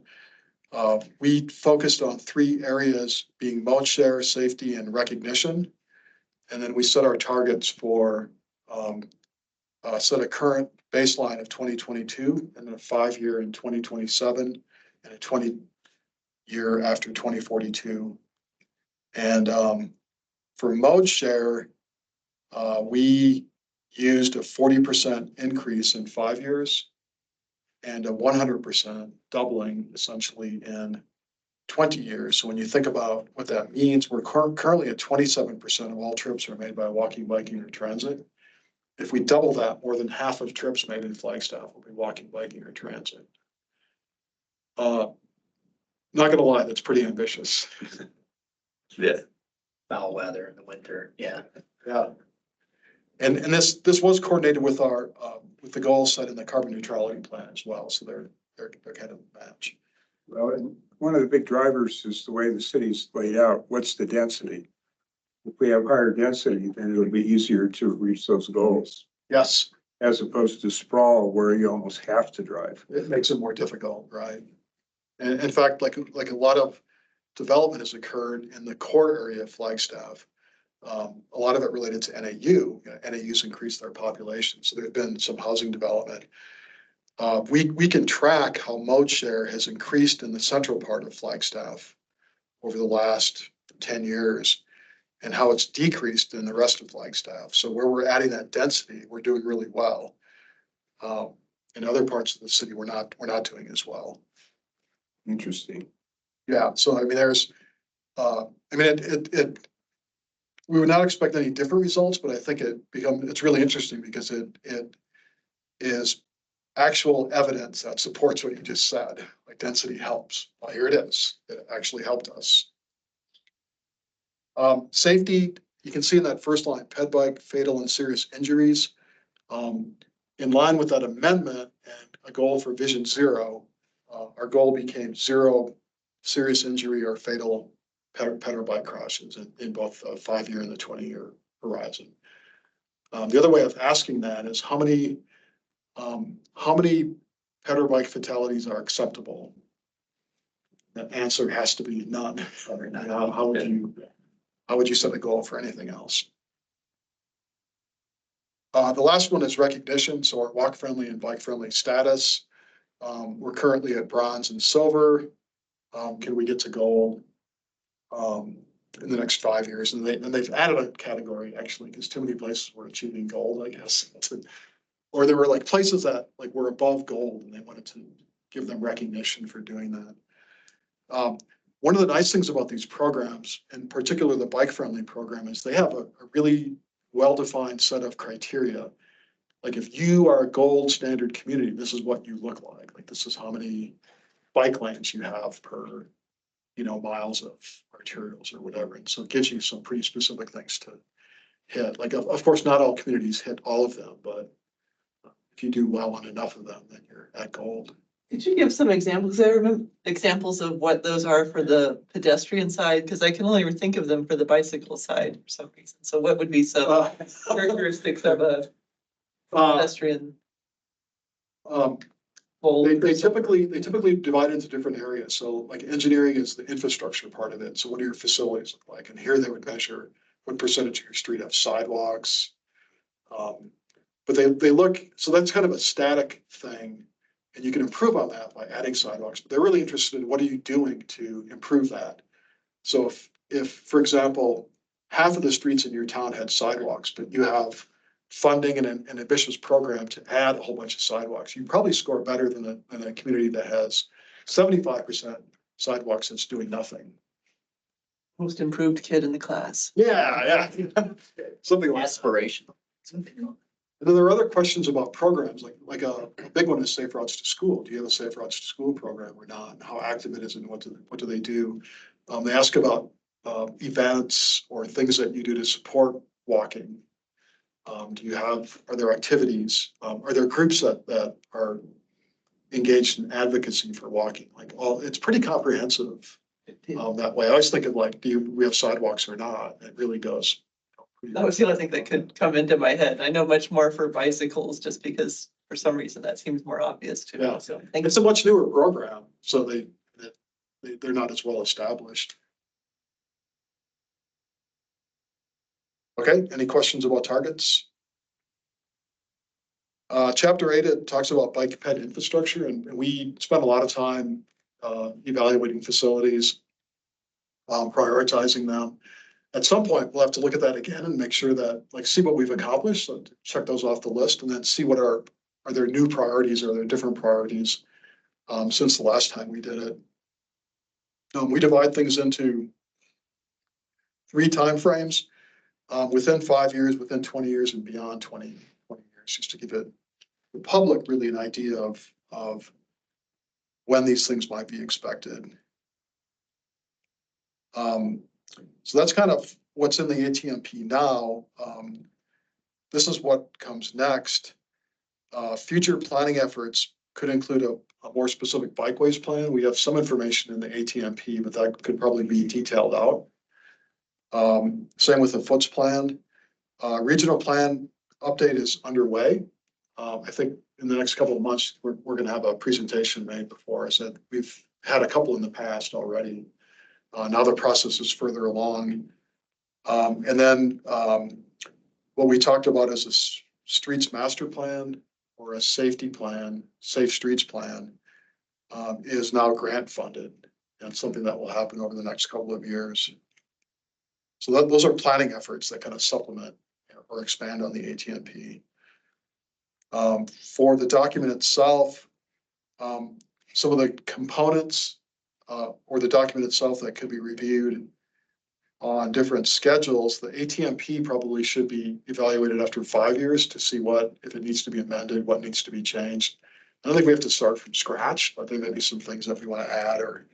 We focused on 3 areas being mode share, safety, and recognition. And then we set our targets for set a current baseline of 2022, and then a 5-year in 2027, and a 20-year after 2042. And for mode share, we used a 40% increase in 5 years and a 100% doubling essentially in 20 years. So when you think about what that means, we're currently at 27% of all trips are made by walking, biking, or transit. If we double that, more than half of trips made in Flagstaff will be walking, biking, or transit. Not gonna lie, that's pretty ambitious. Yeah. Foul weather in the winter, yeah. Yeah. And this was coordinated with our with the goals set in the carbon neutrality plan as well. So they're kind of a match. Well, and one of the big drivers is the way the city's laid out. What's the density? If we have higher density, then it'll be easier to reach those goals, Yes, as opposed to sprawl where you almost have to drive. it makes it more difficult, right? And in fact, like a lot of development has occurred in the core area of Flagstaff. A lot of it related to NAU. NAU's increased their population, so there's been some housing development. We can track how mode share has increased in the central part of Flagstaff over the last 10 years and how it's decreased in the rest of Flagstaff. So where we're adding that density, we're doing really well. In other parts of the city, we're not doing as well. Interesting. Yeah, so I mean, we would not expect any different results, but I think it's really interesting because it is actual evidence that supports what you just said. Like density helps. Well, here it is. It actually helped us. Safety, you can see in that first line, ped bike, fatal and serious injuries. In line with that amendment and a goal for Vision Zero, our goal became 0 serious injury or fatal ped or bike crashes in both the 5-year and the 20-year horizon. The other way of asking that is how many ped or bike fatalities are acceptable? The answer has to be none. How would you set a goal for anything else? The last one is recognition. So our walk friendly and bike friendly status. We're currently at bronze and silver. Can we get to gold in the next 5 years? And they've added a category actually, because too many places were achieving gold, I guess. Or there were like places that like were above gold and they wanted to give them recognition for doing that. One of the nice things about these programs, in particular the bike friendly program, is they have a really well-defined set of criteria. Like if you are a gold standard community, this is what you look like. Like this is how many bike lanes you have per, miles of arterials or whatever. And so it gives you some pretty specific things to hit. Like, of course, not all communities hit all of them, but if you do well on enough of them, then you're at gold. Could you give some examples? I remember examples of what those are for the pedestrian side, because I can only think of them for the bicycle side for some reason. So what would be some characteristics of a pedestrian? They typically divide into different areas. So like engineering is the infrastructure part of it. So what do your facilities look like? And here they would measure what percentage of your street have sidewalks. But they look, so that's kind of a static thing. And you can improve on that by adding sidewalks. But they're really interested in what are you doing to improve that. So if for example, half of the streets in your town had sidewalks, but you have funding and an ambitious program to add a whole bunch of sidewalks, you probably score better than a community that has 75% sidewalks that's doing nothing. Most improved kid in the class. Yeah, something like that. Aspirational. And then there are other questions about programs, like a big one is Safe Routes to School. Do you have a Safe Routes to School program or not? And how active it is and what do they do? They ask about events or things that you do to support walking. Are there activities? Are there groups that are engaged in advocacy for walking? It's pretty comprehensive that way. I always think of like, we have sidewalks or not? It really does. That was the only thing that could come into my head. I know much more for bicycles just because for some reason that seems more obvious to Yeah. me. So thank you. It's a much newer program, so they're not as well established. Okay, any questions about targets? Chapter 8, it talks about bike ped infrastructure, and we spent a lot of time evaluating facilities, prioritizing them. At some point, we'll have to look at that again and make sure that, see what we've accomplished, so check those off the list, and then see what are there new priorities, are there different priorities since the last time we did it. We divide things into 3 timeframes, within 5 years, within 20 years, and beyond 20 years, just to give the public really an idea of when these things might be expected. So that's kind of what's in the ATMP now. This is what comes next. Future planning efforts could include a more specific bikeways plan. We have some information in the ATMP, but that could probably be detailed out. Same with the foots plan. Regional plan update is underway. I think in the next couple of months, we're going to have a presentation made before us. We've had a couple in the past already. Now the process is further along. And then what we talked about is a streets master plan or a safety plan, safe streets plan, is now grant funded, and something that will happen over the next couple of years. So those are planning efforts that kind of supplement or expand on the ATMP. For the document itself, some of the components or the document itself that could be reviewed on different schedules, the ATMP probably should be evaluated after 5 years to see if it needs to be amended, what needs to be changed. I don't think we have to start from scratch. I think maybe some things that we want to add or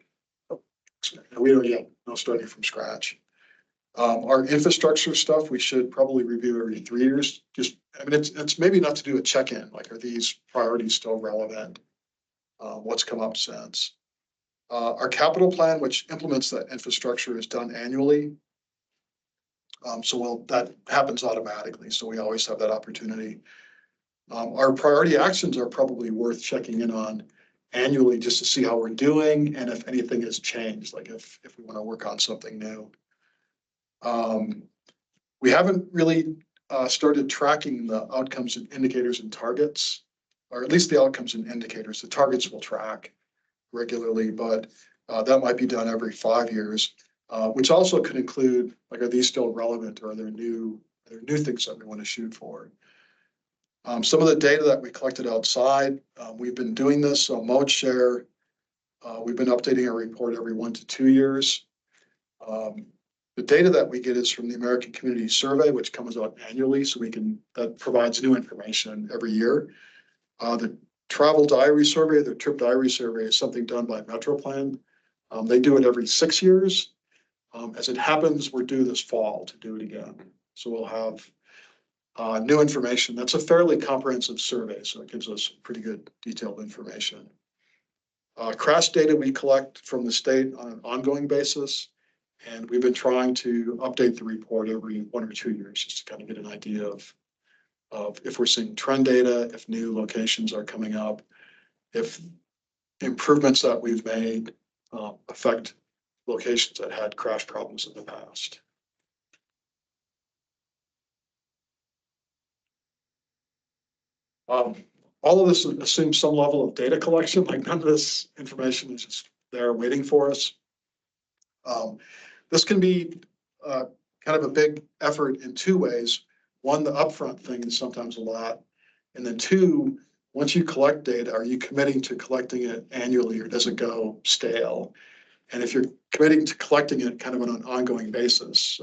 we don't yet, no starting from scratch. Our infrastructure stuff, we should probably review every 3 years. It's maybe not to do a check-in, are these priorities still relevant? What's come up since? Our capital plan, which implements that infrastructure, is done annually. That happens automatically. So we always have that opportunity. Our priority actions are probably worth checking in on annually just to see how we're doing and if anything has changed, if we want to work on something new. We haven't really started tracking the outcomes and indicators and targets, or at least the outcomes and indicators. The targets will track regularly, but that might be done every 5 years, which also could include, are these still relevant, or are there new things that we want to shoot for? Some of the data that we collected outside, we've been doing this, so mode share, we've been updating our report every 1 to 2 years. The data that we get is from the American Community Survey, which comes out annually, so that provides new information every year. The travel diary survey, the trip diary survey, is something done by Metroplan. They do it every 6 years. As it happens, we're due this fall to do it again. So we'll have new information. That's a fairly comprehensive survey, so it gives us pretty good detailed information. Crash data we collect from the state on an ongoing basis, and we've been trying to update the report every 1 or 2 years just to kind of get an idea of if we're seeing trend data, if new locations are coming up, if improvements that we've made affect locations that had crash problems in the past. All of this assumes some level of data collection, none of this information is just there waiting for us. This can be kind of a big effort in 2 ways. One, the upfront thing is sometimes a lot. And then 2, once you collect data, are you committing to collecting it annually or does it go stale? And if you're committing to collecting it kind of on an ongoing basis,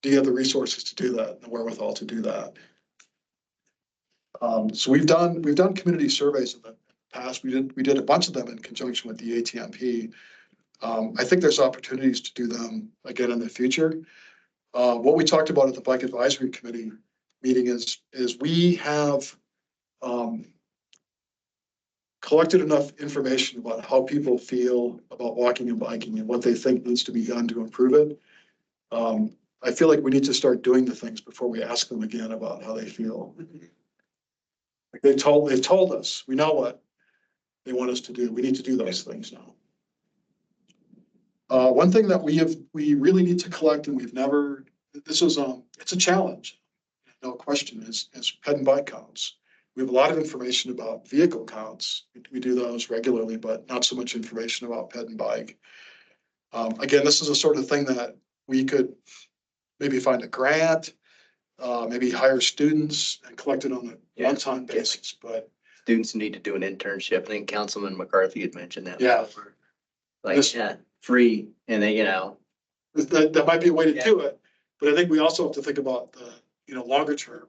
do you have the resources to do that, and the wherewithal to do that? So we've done community surveys in the past. We did a bunch of them in conjunction with the ATMP. I think there's opportunities to do them again in the future. What we talked about at the Bike Advisory Committee meeting is we have collected enough information about how people feel about walking and biking and what they think needs to be done to improve it. I feel like we need to start doing the things before we ask them again about how they feel. Like they've told us, we know what they want us to do. We need to do those things now. One thing that we really need to collect, and we've never, it's a challenge, no question, is ped and bike counts. We have a lot of information about vehicle counts. We do those regularly, but not so much information about ped and bike. Again, this is a sort of thing that we could maybe find a grant, maybe hire students and collect it on a one-time basis, but. Students need to do an internship. I think Councilman McCarthy had mentioned that. Yeah. Like, free and they, That might be a way to do it, but I think we also have to think about the, longer term.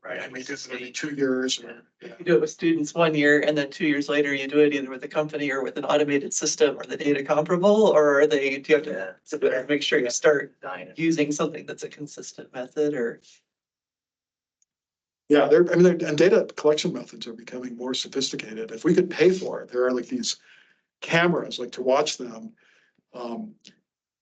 Right. And we do it every 2 years or. You do it with students 1 year and then 2 years later, you do it either with a company or with an automated system. Are the data comparable or do you have to make sure you start using something that's a consistent method or? Yeah, and data collection methods are becoming more sophisticated. If we could pay for it, there are like these cameras, like to watch them.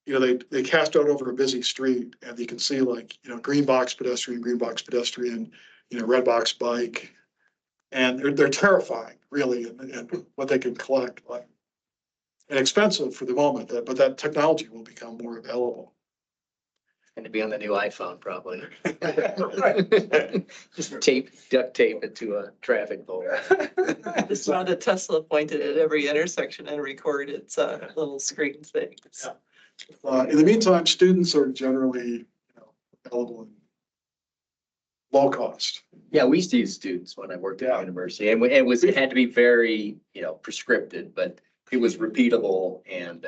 They cast out over a busy street and you can see like, green box pedestrian, red box bike. And they're terrifying, really, and what they can collect. And expensive for the moment, but that technology will become more available. and to be on the new iPhone probably. Just duct tape it to a traffic pole. Just found a Tesla pointed at every intersection and record its little screen thing. In the meantime, students are generally available and low cost. Yeah, we used to use students when I worked at the university, and it had to be very, prescripted, but it was repeatable and,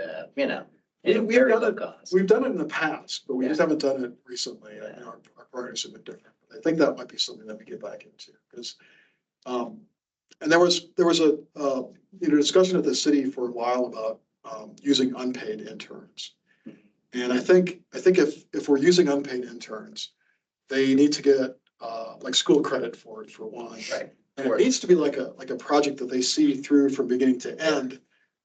very low cost. We've done it in the past, but we just haven't done it recently. Our partners have been different. I think that might be something that we get back into because, and there was a discussion at the city for a while about using unpaid interns. And I think if we're using unpaid interns, they need to get like school credit for it for one. Right. And it needs to be like a project that they see through from beginning to end,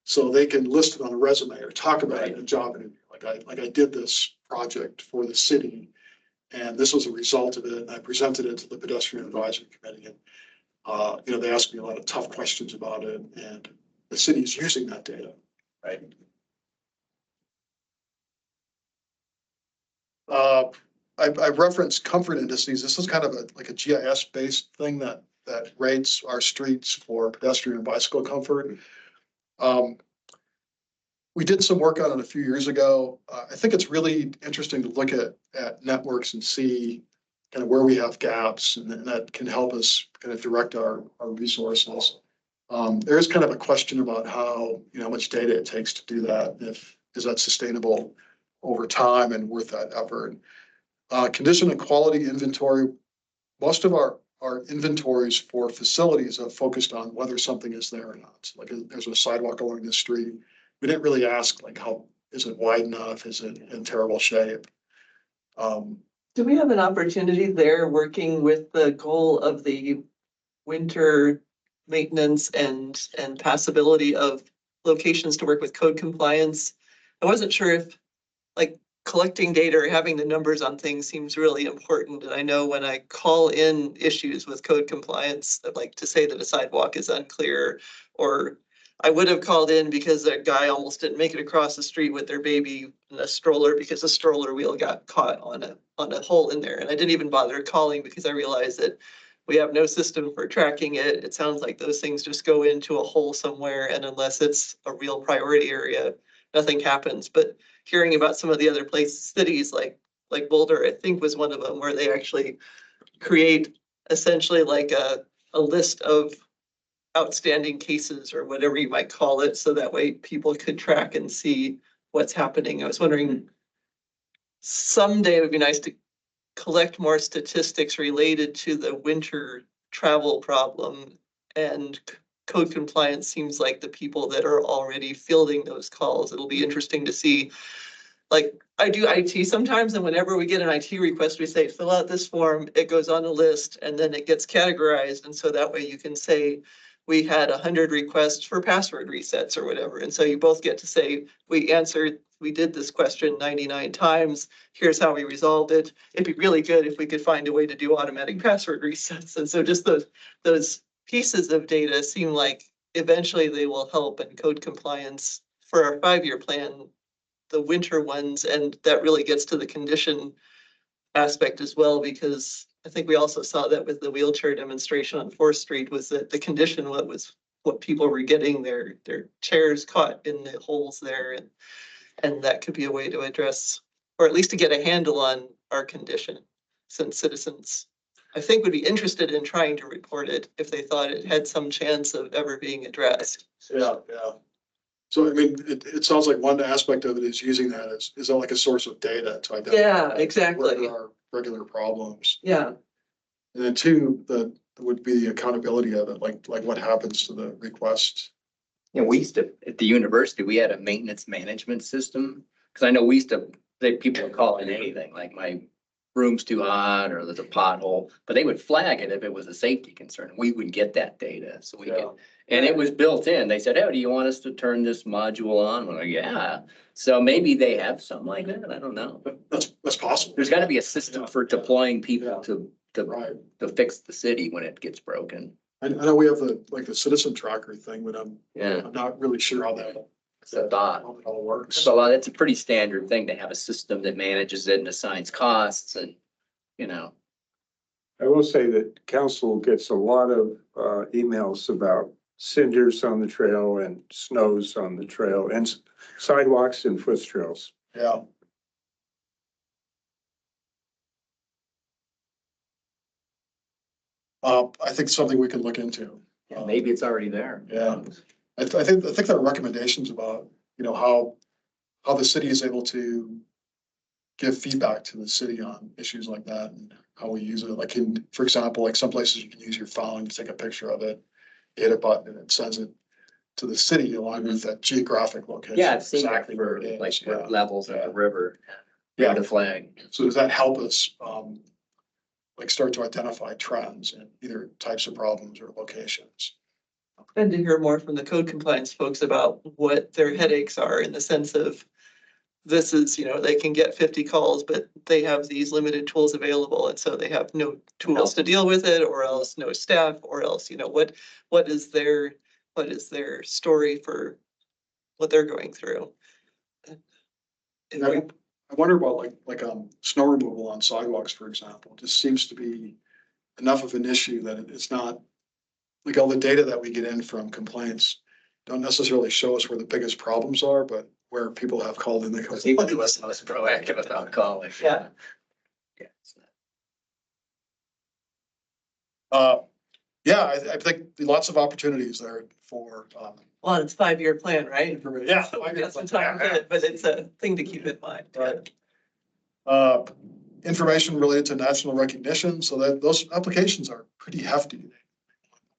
so they can list it on a resume or talk about it in a job interview. Like I did this project for the city, and this was a result of it. And I presented it to the Pedestrian Advisory Committee, and they asked me a lot of tough questions about it, and the city is using that data. Right. I referenced comfort indices. This is kind of like a GIS based thing that rates our streets for pedestrian and bicycle comfort. We did some work on it a few years ago. I think it's really interesting to look at networks and see kind of where we have gaps, and that can help us kind of direct our resources. There is kind of a question about how much data it takes to do that. Is that sustainable over time and worth that effort? Condition and quality inventory. Most of our inventories for facilities have focused on whether something is there or not. Like there's a sidewalk along the street. We didn't really ask like how is it wide enough? Is it in terrible shape? Do we have an opportunity there working with the goal of the winter maintenance and passability of locations to work with code compliance? I wasn't sure if like collecting data or having the numbers on things seems really important. And I know when I call in issues with code compliance, like to say that a sidewalk is unclear, or I would have called in because a guy almost didn't make it across the street with their baby in a stroller because the stroller wheel got caught on a hole in there. And I didn't even bother calling because I realized that we have no system for tracking it. It sounds like those things just go into a hole somewhere, and unless it's a real priority area, nothing happens. But hearing about some of the other cities like Boulder, I think was one of them, where they actually create essentially like a a list of outstanding cases or whatever you might call it, so that way people could track and see what's happening. I was wondering, someday it would be nice to collect more statistics related to the winter travel problem, and code compliance seems like the people that are already fielding those calls. It'll be interesting to see. Like, I do IT sometimes, and whenever we get an IT request, we say, fill out this form, it goes on a list, and then it gets categorized. And so that way you can say, we had 100 requests for password resets or whatever. And so you both get to say, we did this question 99 times. Here's how we resolved it. It'd be really good if we could find a way to do automatic password resets. And so just those pieces of data seem like eventually they will help in code compliance for our 5-year plan, the winter ones. And that really gets to the condition aspect as well, because I think we also saw that with the wheelchair demonstration on 4th Street, was that the condition, what people were getting their chairs caught in the holes there. And that could be a way to address, or at least to get a handle on our condition, since citizens, I think, would be interested in trying to report it if they thought it had some chance of ever being addressed. Yeah, yeah. So, I mean, it sounds like one aspect of it is using that as like a source of data to identify. Yeah, What exactly. are regular problems. Yeah, And then two, would be the accountability of it, like what happens to the request. You know, we used to, at the university, we had a maintenance management system. Cause I know we used to, people would call in anything, like my room's too hot or there's a pothole, but they would flag it if it was a safety concern. We would get that data. So we could, and it was built in. They said, oh, do you want us to turn this module on? We're like, yeah. So maybe they have something like that. I don't know. That's possible. There's gotta be a system for deploying people Right. to fix the city when it gets broken. I know we have the citizen tracker thing, but I'm Yeah, not really sure how it's a thought. how it all works. So it's a pretty standard thing to have a system that manages it and assigns costs and, you know. I will say that council gets a lot of emails about cinders on the trail and snows on the trail and sidewalks and foot trails. Yeah. I think something we can look into. Yeah, maybe it's already there. Yeah. I think there are recommendations about, how the city is able to give feedback to the city on issues like that and how we use it. Like for example, like some places you can use your phone to take a picture of it, hit a button and it sends it to the city along with that geographic location. Yeah, I've seen that exactly where for it is. like Yeah. levels of the river. Yeah. The flag. So does that help us, like start to identify trends in either types of problems or locations? and to hear more from the code compliance folks about what their headaches are, in the sense of, this is, they can get 50 calls, but they have these limited tools available. And so they have no tools to deal with it, or else no staff, or else, what is their story for what they're going through? And I wonder about like snow removal on sidewalks, for example. It just seems to be enough of an issue that it's not, like all the data that we get in from complaints don't necessarily show us where the biggest problems are, but where people have called in. He was most proactive about calling. Yeah. Yeah. Yeah, I think lots of opportunities there for, Well, it's 5-year plan, right? information. Yeah. So we got some time with it, but it's a thing to keep in mind. Right. Information related to national recognition, so that those applications are pretty hefty.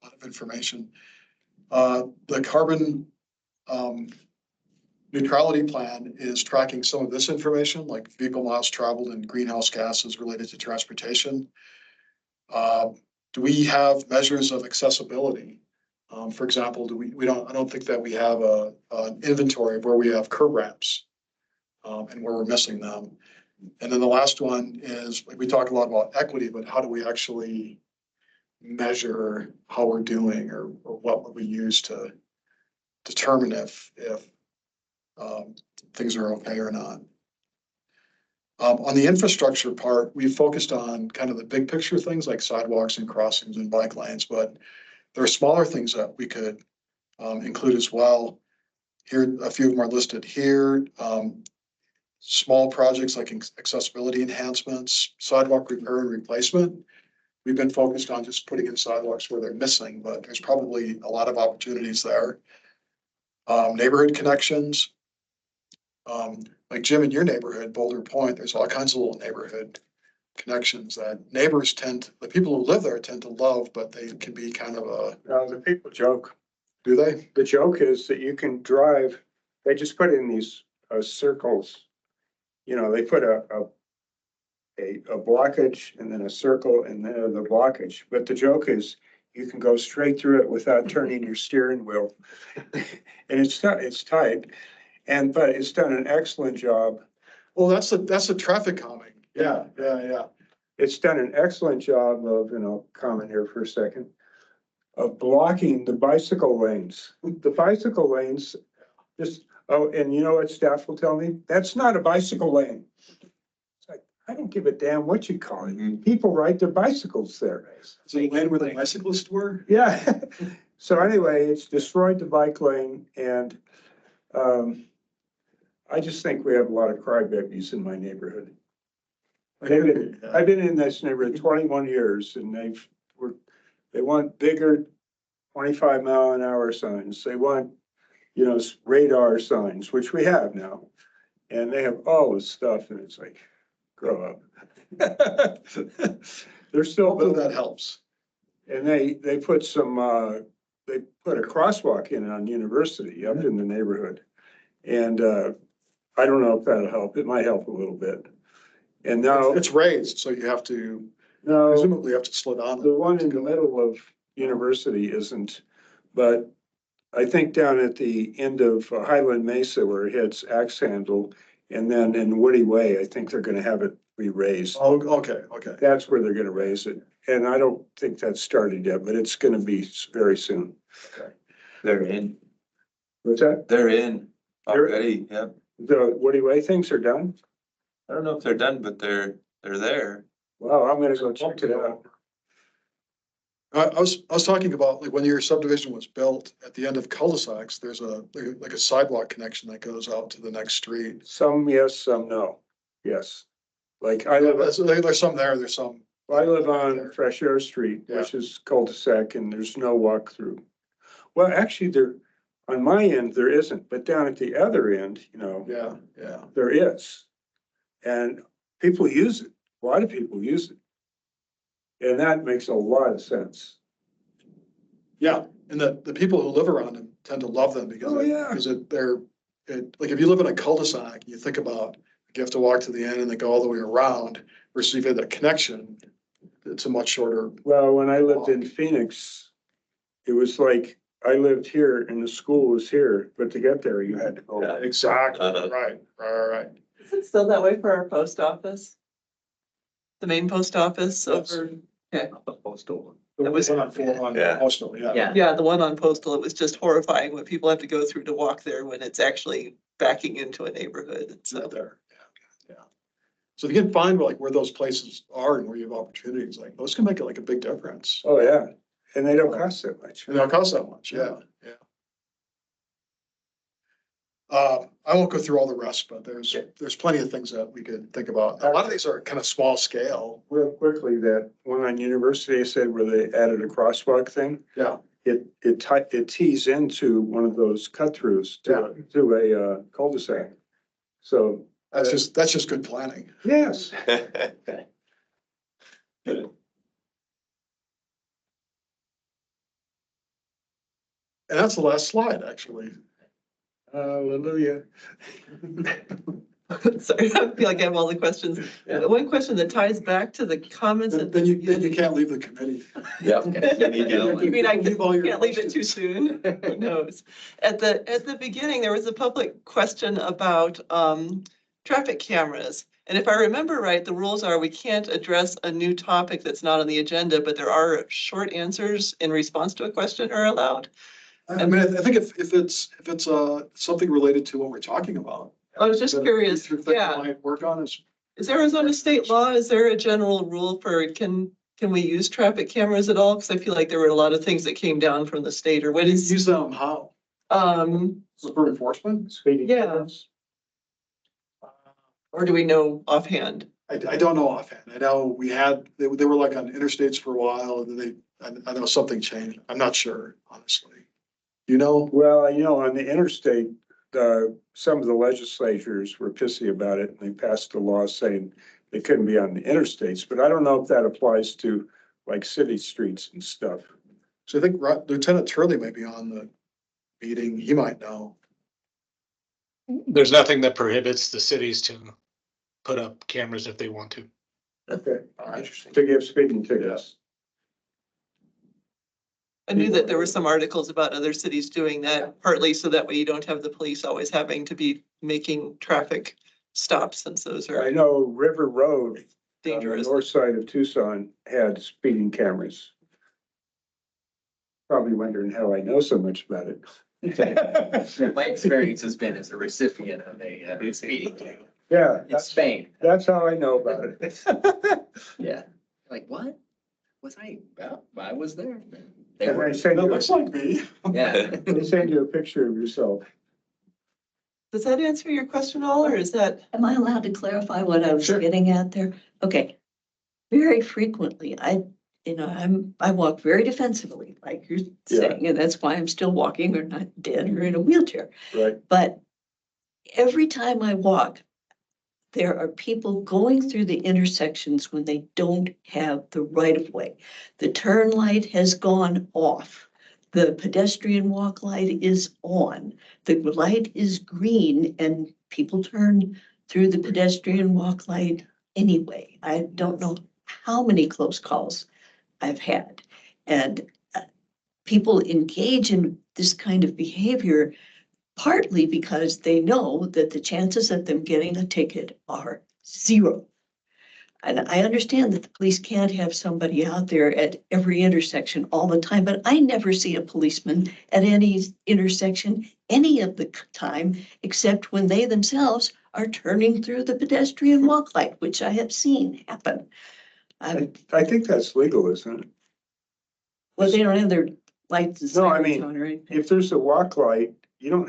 A lot of information. The carbon neutrality plan is tracking some of this information, like vehicle miles traveled and greenhouse gases related to transportation. Do we have measures of accessibility? For example, I don't think that we have an inventory of where we have curb ramps and where we're missing them. And then the last one is, like, we talk a lot about equity, but how do we actually measure how we're doing, or what would we use to determine if things are okay or not? On the infrastructure part, we focused on kind of the big picture things like sidewalks and crossings and bike lanes, but there are smaller things that we could include as well. Here, a few of them are listed here. Small projects like accessibility enhancements, sidewalk repair and replacement. We've been focused on just putting in sidewalks where they're missing, but there's probably a lot of opportunities there. Neighborhood connections. Like Jim, in your neighborhood, Boulder Point, there's all kinds of little neighborhood connections that neighbors the people who live there tend to love, but they can be kind of The people joke. do they? The joke is that you can drive, they just put in these circles. You know, they put a blockage and then a circle and then the blockage. But the joke is you can go straight through it without turning your steering wheel. And it's tight. But it's done an excellent job. Well, that's the traffic calming. Yeah. It's done an excellent job of, and I'll comment here for a second, of blocking the bicycle lanes. The bicycle lanes just, and you know what staff will tell me? That's not a bicycle lane. It's like, I don't give a damn what you call it. People ride their bicycles there. Is it a lane where the bicyclists were? Yeah. So anyway, it's destroyed the bike lane and I just think we have a lot of crybabies in my neighborhood. I've been in this neighborhood 21 years and they want bigger 25-mile-an-hour signs. They want, radar signs, which we have now. And they have all this stuff and it's like, grow up. They're still Hopefully that helps. And they put they put a crosswalk in on University up in the neighborhood. And I don't know if that'll help. It might help a little bit. And now It's raised, so you have to, no, presumably you have to slow down. the one in the middle of University isn't, but I think down at the end of Highland Mesa where it hits Axe Handle and then in Woody Way, I think they're gonna have it re-raised. Oh, okay. That's where they're gonna raise it. And I don't think that's started yet, but it's gonna be very soon. They're in, What's that? they're in already, yep. The Woody Way things are done? I don't know if they're done, but they're there. Well, I'm gonna go check it out. I was talking about like when your subdivision was built at the end of cul-de-sacs, there's like a sidewalk connection that goes out to the next street. Some yes, some no. Yes. Like I There's some there, there's some. live on Fresh Air Street, which is cul-de-sac and there's no walk through. Well, actually on my end, there isn't, but down at the other end, Yeah. there is. And people use it. A lot of people use it. And that makes a lot of sense. Yeah, and the people who live around them tend to love them because Oh, yeah. like if you live in a cul-de-sac, you think about, you have to walk to the end and then go all the way around, versus if you had a connection, it's a much shorter. Well, when I lived in Phoenix, it was like I lived here and the school was here, but to get there, you had to go. Yeah. Exactly, Uh-huh. right. Is it still that way for our post office? The main post office over, The That was- one on Yeah. Postal, yeah. Yeah. yeah, the one on Postal, it was just horrifying what people have to go through to walk there when it's actually backing into a neighborhood. Right So, there, yeah. So if you can find like where those places are and where you have opportunities, like those can make like a big difference. Oh, yeah. And they don't cost that much. And they don't cost that much, yeah. I won't go through all the rest, but there's plenty of things that we could think about. A lot of these are kind of small scale. Real quickly, that one on University, I said where they added a crosswalk thing. Yeah. It tees into one of those cut throughs to a cul-de-sac. So. That's just good planning. Yes. And that's the last slide, actually. Hallelujah. sorry, I feel like I have all the questions. One question that ties back to the comments. Then you can't leave the committee. Yep. You mean I Leave all your can't leave it too questions. soon? Who knows? At the beginning, there was a public question about traffic cameras. And if I remember right, the rules are we can't address a new topic that's not on the agenda, but there are short answers in response to a question are allowed. I mean, I think if it's something related to what we're talking about. I was just that curious, you think yeah. might work on is. Is Arizona state law, is there a general rule for, can we use traffic cameras at all? Because I feel like there were a lot of things that came down from the state, or what is, Use them how? For enforcement? Speeding Yeah. tickets. or do we know offhand? I don't know offhand. I know we had, they were like on interstates for a while and then I know something changed. I'm not sure, honestly. You know? Well, you know, on the interstate, some of the legislatures were pissy about it and they passed a law saying they couldn't be on the interstates, but I don't know if that applies to like city streets and stuff. So I think Lieutenant Turley may be on the meeting. He might know. There's nothing that prohibits the cities to put up cameras if they want to. Okay. Interesting. To give speeding tickets. I knew that there were some articles about other cities doing that, partly so that way you don't have the police always having to be making traffic stops, since those I are know River Road on the dangerous. north side of Tucson had speeding cameras. Probably wondering how I know so much about it. My experience has been as a recipient of a speeding ticket Yeah, in Spain. that's how I know about it. Yeah. Like, what? Was I, well, I was there. They And were, they send That you, looks like me. yeah. they send you a picture of yourself. Does that answer your question at all, or is that? Am I allowed to clarify what I was Sure. getting at there? Okay. Very frequently, I walk very defensively, like you're saying, and that's why I'm still walking or not dead or in a wheelchair. Right. But every time I walk, there are people going through the intersections when they don't have the right of way. The turn light has gone off. The pedestrian walk light is on. The light is green and people turn through the pedestrian walk light anyway. I don't know how many close calls I've had. And people engage in this kind of behavior partly because they know that the chances of them getting a ticket are zero. And I understand that the police can't have somebody out there at every intersection all the time, but I never see a policeman at any intersection any of the time, except when they themselves are turning through the pedestrian walk light, which I have seen happen. I think that's legal, isn't it? Well, they don't have their lights and No, I sirens mean, on or anything. If there's a walk light, you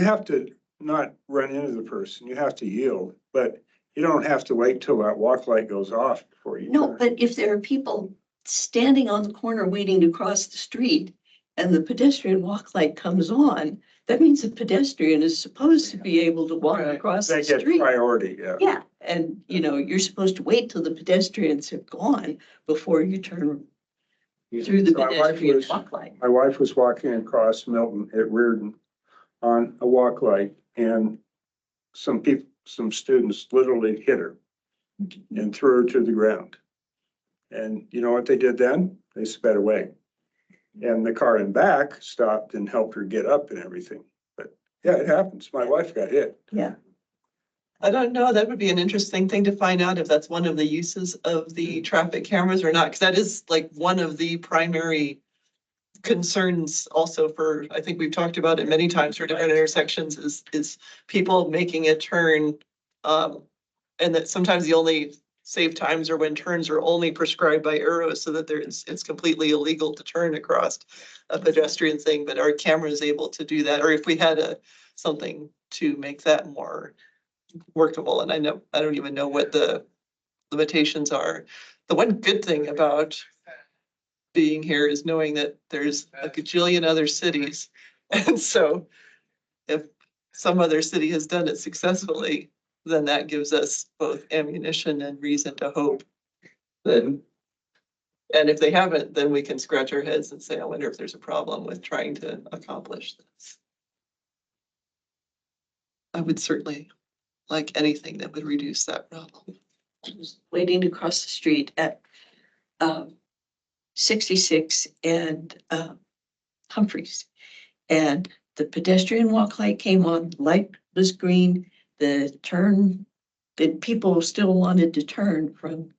have to not run into the person, you have to yield, but you don't have to wait till that walk light goes off before you. No, turn. but if there are people standing on the corner waiting to cross the street and the pedestrian walk light comes on, that means the pedestrian is supposed to be able to walk across They the get street. priority, yeah. Yeah, and you're supposed to wait till the pedestrians have gone before you turn through the My wife pedestrian was- walk light. My wife was walking across Milton at Reardon on a walk light and some students literally hit her and threw her to the ground. And you know what they did then? They sped away. And the car in back stopped and helped her get up and everything. But yeah, it happens. My wife got hit. Yeah, I don't know. That would be an interesting thing to find out if that's one of the uses of the traffic cameras or not, because that is like one of the primary concerns also for, I think we've talked about it many times for different intersections is people making a turn. And that sometimes the only safe times are when turns are only prescribed by arrows so that it's completely illegal to turn across a pedestrian thing, but our camera is able to do that. Or if we had something to make that more workable. And I don't even know what the limitations are. The one good thing about being here is knowing that there's a gajillion other cities. And so if some other city has done it successfully, then that gives us both ammunition and reason to hope that. And if they haven't, then we can scratch our heads and say, I wonder if there's a problem with trying to accomplish this. I would certainly like anything that would reduce that problem. I was waiting to cross the street at 66 and Humphreys. And the pedestrian walk light came on, light was green, the people still wanted to turn from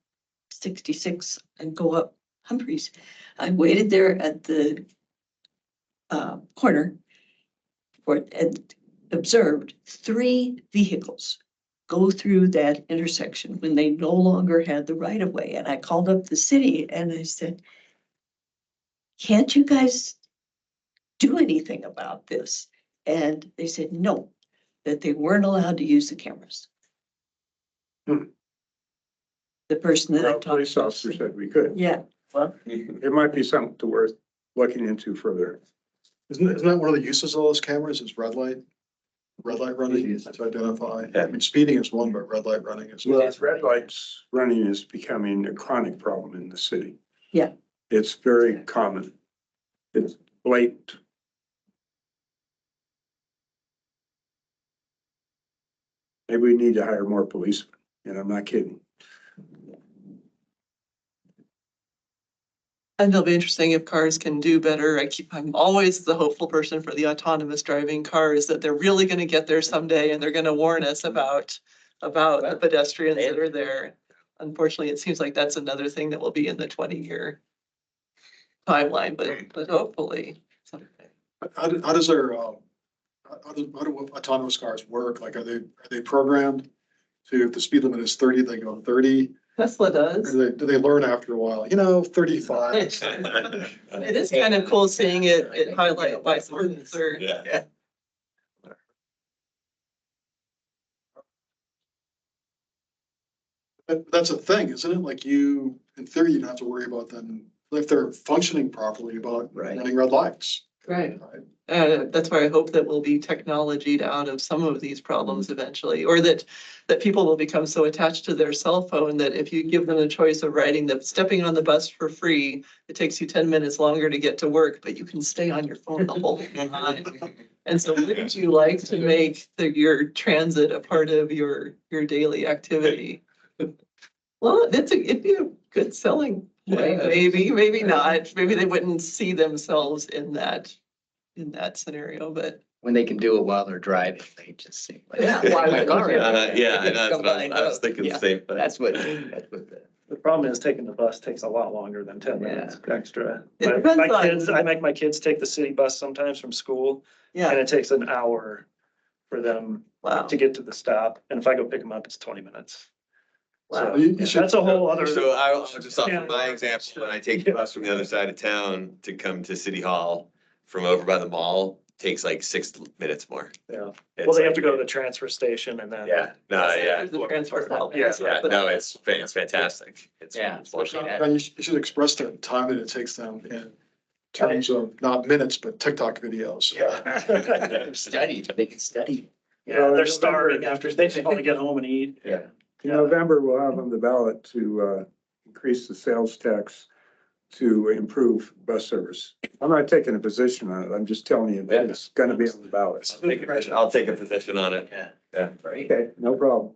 66 and go up Humphreys. I waited there at the corner and observed 3 vehicles go through that intersection when they no longer had the right of way. And I called up the city and I said, can't you guys do anything about this? And they said, no, that they weren't allowed to use the cameras. the person that I Well, talked police to. officer said we could. Yeah, It might be something to worth looking into further. Isn't that one of the uses of those cameras is red light running to identify? I mean, speeding is one, but red light running is. Well, red lights running is becoming a chronic problem in the city. Yeah. It's very common. It's blatant. Maybe we need to hire more policemen, and I'm not kidding. And it'll be interesting if cars can do better. I'm always the hopeful person for the autonomous driving cars, that they're really gonna get there someday and they're gonna warn us about the pedestrians that are there. Unfortunately, it seems like that's another thing that will be in the 20-year timeline, but hopefully someday. How does their, how do autonomous cars work? Like, are they programmed to, if the speed limit is 30, they go 30? Tesla Or does. do they learn after a while? 35. It is kind of cool seeing it highlight by certain, or Yeah. That's a thing, isn't it? Like you, in theory, you don't have to worry about them if they're functioning properly about Right. running red lights. right. That's why I hope that we'll be technologied out of some of these problems eventually, or that people will become so attached to their cell phone that if you give them a choice of stepping on the bus for free, it takes you 10 minutes longer to get to work, but you can stay on your phone the whole time. And so wouldn't you like to make your transit a part of your daily activity? Well, it'd be a good selling point, maybe not. Maybe they wouldn't see themselves in that scenario, but When they can do it while they're driving, they just seem like. Yeah, why My would car. you? Yeah, I know, that's what I was thinking the same thing. That's what the. The problem is taking the bus takes a lot longer than 10 minutes extra. It My depends on- kids, I make my kids take the city bus sometimes from school, and yeah, it takes an hour for them wow. to get to the stop. And if I go pick them up, it's 20 minutes. Wow. So You should- that's a whole other. So I'll just offer Yeah. my example, when I take the bus from the other side of town to come to City Hall from over by the mall, takes like 6 minutes more. Yeah. It's Well, they have like- to go to the transfer station and then. Yeah, no, yeah. There's a transfer cell. Yeah. Yeah, no, it's fantastic. Yeah, It's wonderful. And you should express the time that it takes them in terms of not minutes, but TikTok videos. Study, they can study. Yeah, they're starving after they just want to get home and eat. Yeah. In November, we'll have on the ballot to increase the sales tax to improve bus service. I'm not taking a position on it. I'm just telling you that it's gonna be on the ballot. I'll take a position on it. Yeah. Yeah. Right. Okay, no problem.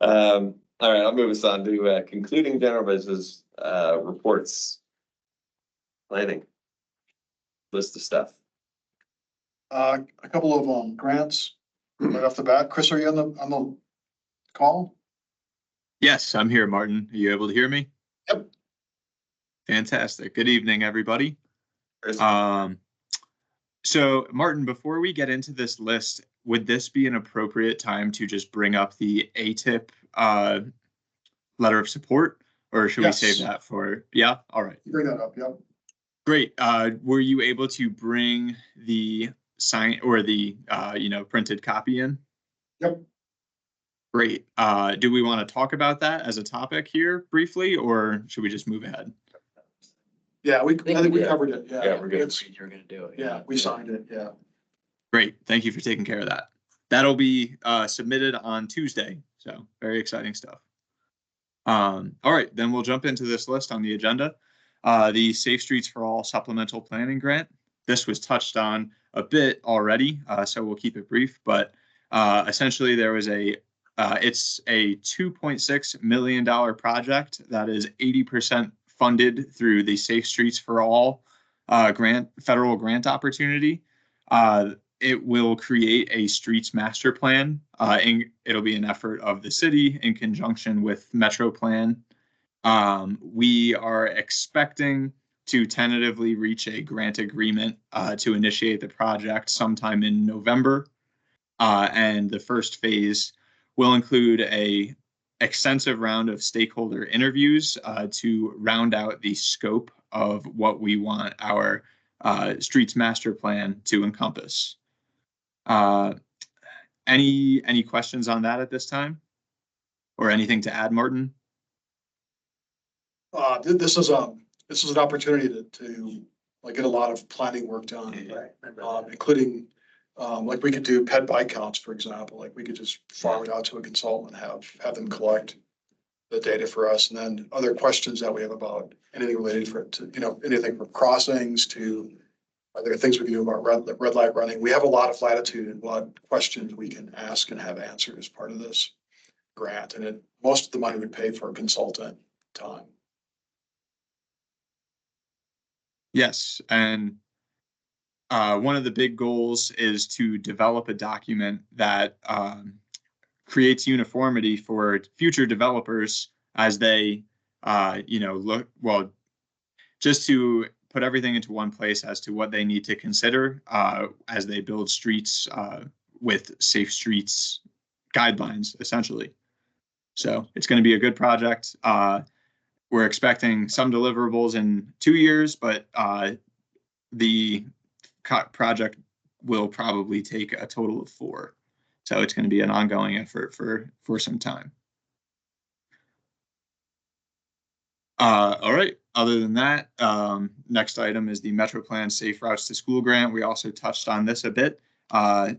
All right, I'll move us on to concluding general business reports. Planning. List of stuff. A couple of grants right off the bat. Chris, are you on the call? Yes, I'm here, Martin. Are you able to hear me? Yep. Fantastic. Good evening, everybody. Chris? So Martin, before we get into this list, would this be an appropriate time to just bring up the ATIP letter of support, or should Yes. we save that for? Yeah. All right. Bring that up, yep. Great. Were you able to bring the sign or the printed copy in? Yep. Great. Do we want to talk about that as a topic here briefly, or should we just move ahead? Yeah, I think we covered it, yeah. Yeah, we're good. It's- You're gonna do it. Yeah, we signed it, yeah. Great. Thank you for taking care of that. That'll be submitted on Tuesday. So very exciting stuff. All right, then we'll jump into this list on the agenda. The Safe Streets for All Supplemental Planning Grant. This was touched on a bit already, so we'll keep it brief. But essentially, there was it's a $2.6 million project that is 80% funded through the Safe Streets for All federal grant opportunity. It will create a streets master plan, and it'll be an effort of the city in conjunction with Metro Plan. We are expecting to tentatively reach a grant agreement to initiate the project sometime in November. And the first phase will include a extensive round of stakeholder interviews to round out the scope of what we want our streets master plan to encompass. Any questions on that at this time? Or anything to add, Martin? This is an opportunity to like get a lot of planning work done, including, like we could do pet bike counts, for example, like we could just farm it out to a consultant and have them collect the data for us, and then other questions that we have about anything related to, anything from crossings to, are there things we can do about red light running? We have a lot of latitude in what questions we can ask and have answered as part of this grant, and most of the money would pay for a consultant time. Yes, and one of the big goals is to develop a document that creates uniformity for future developers as they, look, well, just to put everything into one place as to what they need to consider as they build streets with safe streets guidelines, essentially. So it's going to be a good project. We're expecting some deliverables in 2 years, but the project will probably take a total of 4. So it's going to be an ongoing effort for some time. All right. Other than that, next item is the Metro Plan Safe Routes to School grant. We also touched on this a bit.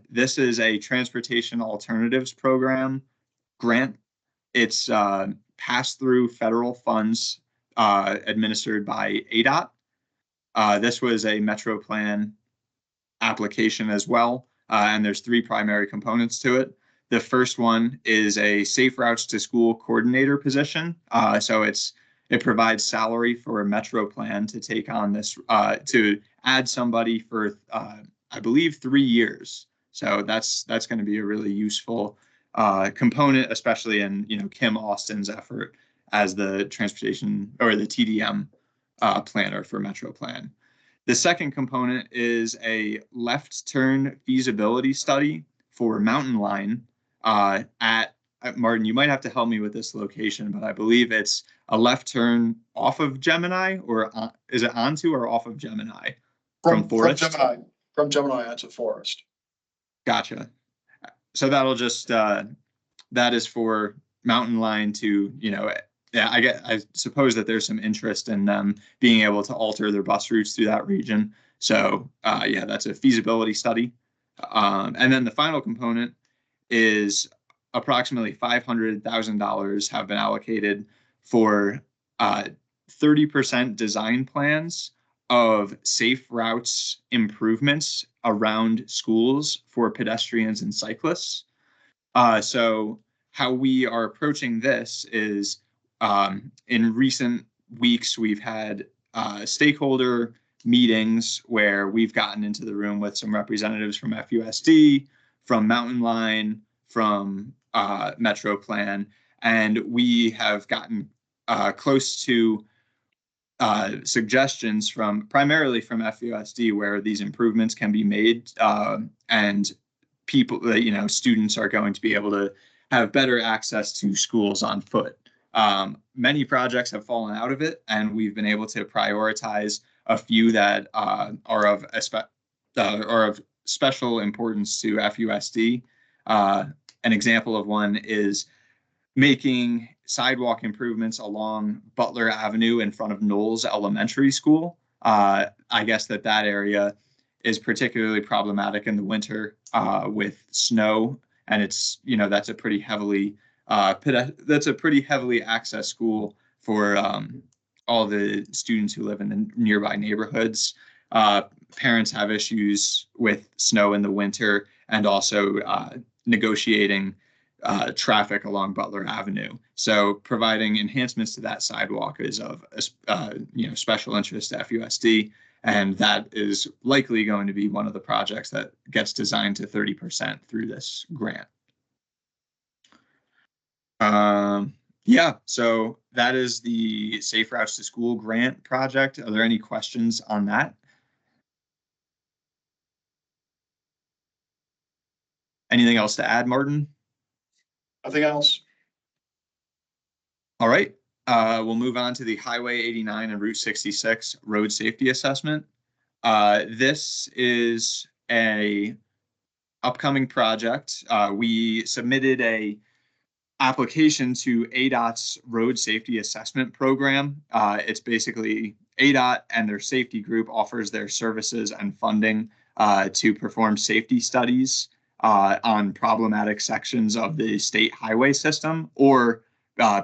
This is a transportation alternatives program grant. It's passed through federal funds administered by ADOT. This was a Metro Plan application as well, and there's 3 primary components to it. The first one is a Safe Routes to School coordinator position. So it provides salary for a Metro Plan to take on this, to add somebody for, I believe, 3 years. So that's going to be a really useful component, especially in Kim Austin's effort as the transportation or the TDM planner for Metro Plan. The second component is a left turn feasibility study for Mountain Line at Martin. You might have to help me with this location, but I believe it's a left turn off of Gemini, or is it onto or off of Gemini from Forest? From Gemini onto Forest. Gotcha. So that'll just that is for Mountain Line to, yeah, I suppose that there's some interest in them being able to alter their bus routes through that region. So yeah, that's a feasibility study. And then the final component is approximately $500,000 have been allocated for 30% design plans of safe routes improvements around schools for pedestrians and cyclists. So how we are approaching this is in recent weeks, we've had stakeholder meetings where we've gotten into the room with some representatives from FUSD, from Mountain Line, from Metro Plan, and we have gotten close to suggestions primarily from FUSD where these improvements can be made, and people, students are going to be able to have better access to schools on foot. Many projects have fallen out of it, and we've been able to prioritize a few that are of special importance to FUSD. An example of one is making sidewalk improvements along Butler Avenue in front of Knowles Elementary School. I guess that area is particularly problematic in the winter with snow, and it's that's a pretty heavily accessed school for all the students who live in the nearby neighborhoods. Parents have issues with snow in the winter, and also negotiating traffic along Butler Avenue. So providing enhancements to that sidewalk is of special interest to FUSD, and that is likely going to be one of the projects that gets designed to 30% through this grant. Yeah, so that is the Safe Routes to School grant project. Are there any questions on that? Anything else to add, Martin? Nothing else. All right, we'll move on to the Highway 89 and Route 66 road safety assessment. This is a upcoming project. We submitted a application to ADOT's Road Safety Assessment Program. It's basically ADOT and their safety group offers their services and funding to perform safety studies on problematic sections of the state highway system, or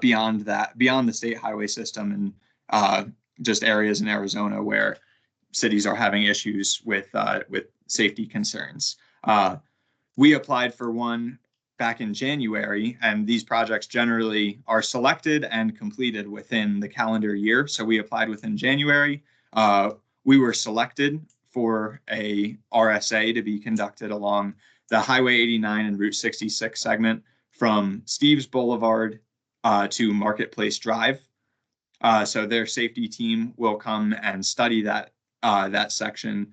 beyond that, beyond the state highway system, and just areas in Arizona where cities are having issues with safety concerns. We applied for one back in January, and these projects generally are selected and completed within the calendar year. So we applied within January. We were selected for a RSA to be conducted along the Highway 89 and Route 66 segment from Steves Boulevard to Marketplace Drive. So their safety team will come and study that section,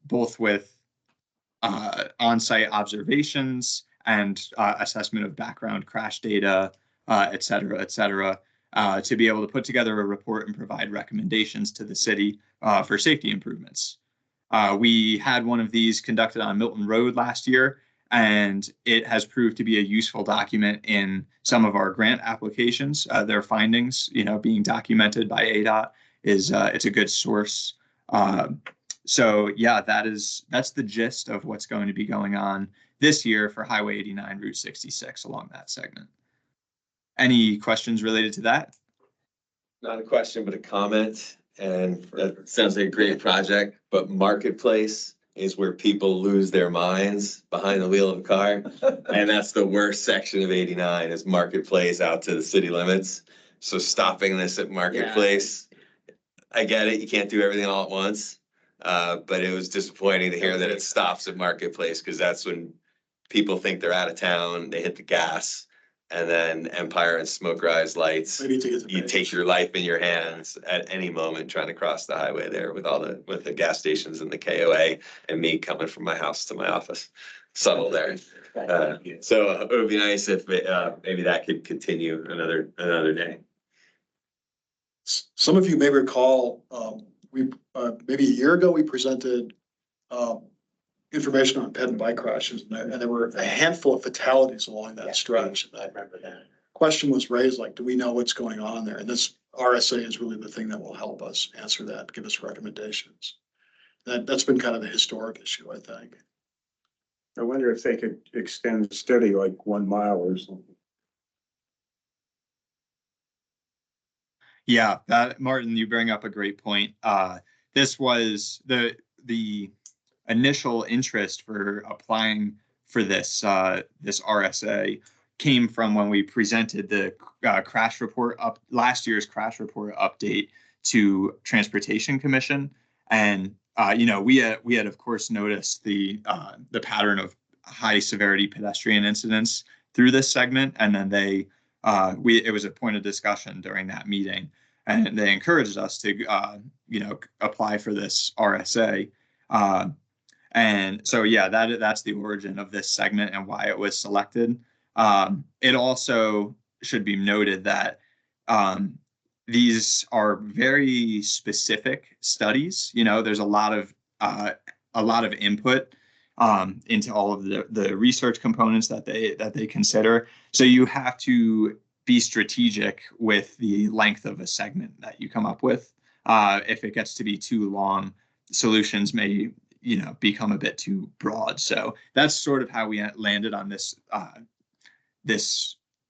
both with on-site observations and assessment of background crash data, et cetera, to be able to put together a report and provide recommendations to the city for safety improvements. We had one of these conducted on Milton Road last year, and it has proved to be a useful document in some of our grant applications. Their findings, being documented by ADOT it's a good source. So yeah, that's the gist of what's going to be going on this year for Highway 89, Route 66 along that segment. Any questions related to that? Not a question, but a comment. And that sounds like a great project, but Marketplace is where people lose their minds behind the wheel of a car. And that's the worst section of 89 is Marketplace out to the city limits. So stopping this at Marketplace, I get it. You can't do everything all at once. But it was disappointing to hear that it stops at Marketplace, because that's when people think they're out of town, they hit the gas, and then Empire and Smoke Rise lights. You take your life in your hands at any moment trying to cross the highway there with the gas stations and the KOA, and me coming from my house to my office. Subtle there. So it would be nice if maybe that could continue another day. Some of you may recall, we maybe a year ago, we presented information on ped and bike crashes, and there were a handful of fatalities along that stretch. I remember that. Question was raised, like, do we know what's going on there? And this RSA is really the thing that will help us answer that, give us recommendations. That's been kind of the historic issue, I think. I wonder if they could extend the study like 1 mile or something. Yeah, Martin, you bring up a great point. This was the initial interest for applying for this RSA came from when we presented the last year's crash report update to Transportation Commission, and we had of course noticed the pattern of high severity pedestrian incidents through this segment, and then it was a point of discussion during that meeting, and they encouraged us to apply for this RSA. And so, yeah, that's the origin of this segment and why it was selected. It also should be noted that these are very specific studies. There's a lot of input into all of the research components that they consider. So you have to be strategic with the length of a segment that you come up with. If it gets to be too long, solutions may become a bit too broad. So that's sort of how we landed on this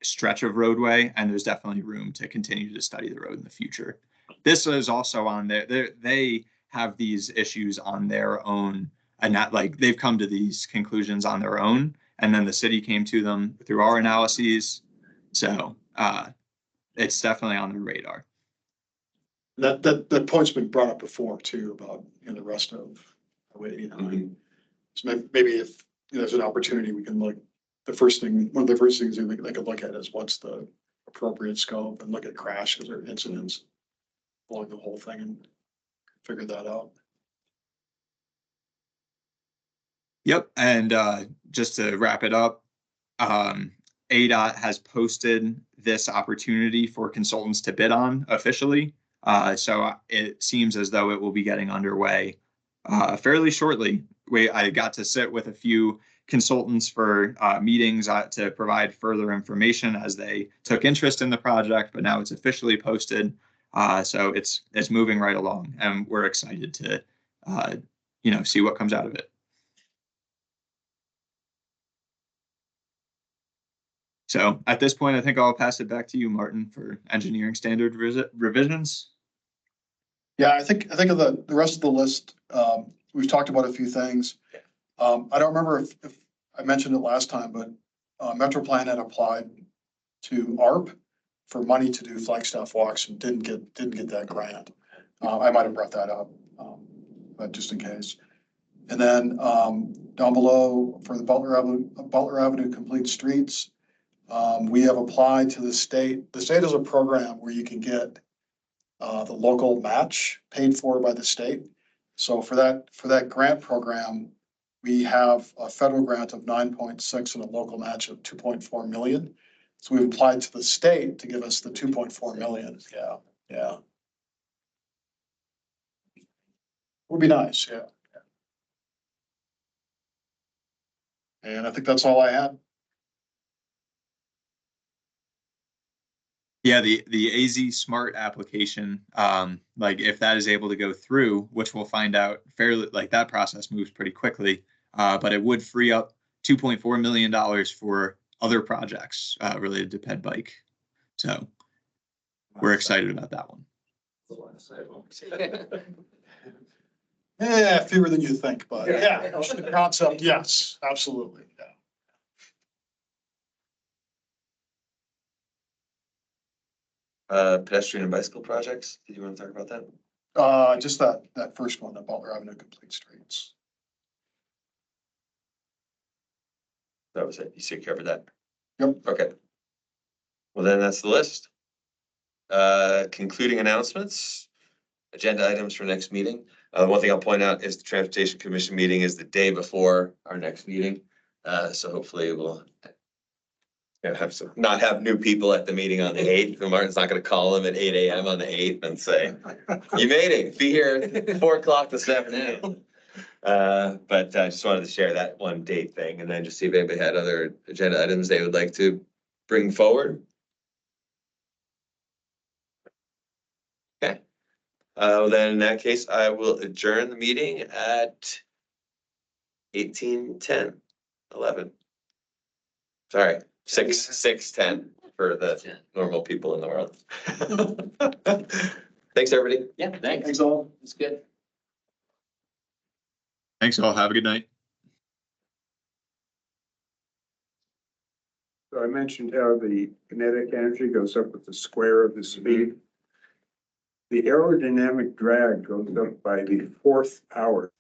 stretch of roadway, and there's definitely room to continue to study the road in the future. This is also on they have these issues on their own, and not like they've come to these conclusions on their own, and then the city came to them through our analyses. So it's definitely on the radar. That point's been brought up before too, about the rest of Highway 89. Mm-hmm. So maybe if there's an opportunity, we can look. One of the first things they could look at is what's the appropriate scope, and look at crashes or incidents along the whole thing and figure that out. Yep, and just to wrap it up, ADOT has posted this opportunity for consultants to bid on officially. So it seems as though it will be getting underway fairly shortly. I got to sit with a few consultants for meetings to provide further information as they took interest in the project, but now it's officially posted. So it's moving right along, and we're excited to see what comes out of it. So at this point, I think I'll pass it back to you, Martin, for engineering standard revisions. Yeah, I think of the rest of the list, we've talked about a few things. I don't remember if I mentioned it last time, but Metroplan had applied to ARP for money to do Flagstaff walks and didn't get that grant. I might have brought that up, but just in case. And then down below for the Butler Avenue Complete Streets, we have applied to the state. The state has a program where you can get the local match paid for by the state. So for that grant program, we have a federal grant of 9.6 and a local match of 2.4 million. So we've applied to the state to give us the 2.4 million. Yeah. Would be nice, yeah. And I think that's all I had. Yeah, the AZ Smart application, like if that is able to go through, which we'll find out fairly, like that process moves pretty quickly, but it would free up $2.4 million for other projects related to Ped Bike. So we're excited about that one. Yeah, fewer than you think, but yeah, the concept, yes, absolutely. Yeah. Pedestrian and bicycle projects. Did you want to talk about that? Just that first one, the Butler Avenue Complete Streets. That was it. You said you covered that? Yep. Okay. Well, then that's the list. Concluding announcements, agenda items for next meeting. One thing I'll point out is the Transportation Commission meeting is the day before our next meeting. So hopefully we'll not have new people at the meeting on the 8th. Martin's not going to call them at 8 a.m. on the 8th and say, you made it, be here at 4 o'clock this afternoon. But I just wanted to share that one date thing and then just see if anybody had other agenda items they would like to bring forward. Okay. Then in that case, I will adjourn the meeting at 18:10, 11. Sorry, 6:10 for the normal people in the world. Thanks, everybody. Yeah, thanks. Thanks all. It's good. Thanks all. Have a good night. So I mentioned how the kinetic energy goes up with the square of the speed. The aerodynamic drag goes up by the 4th power.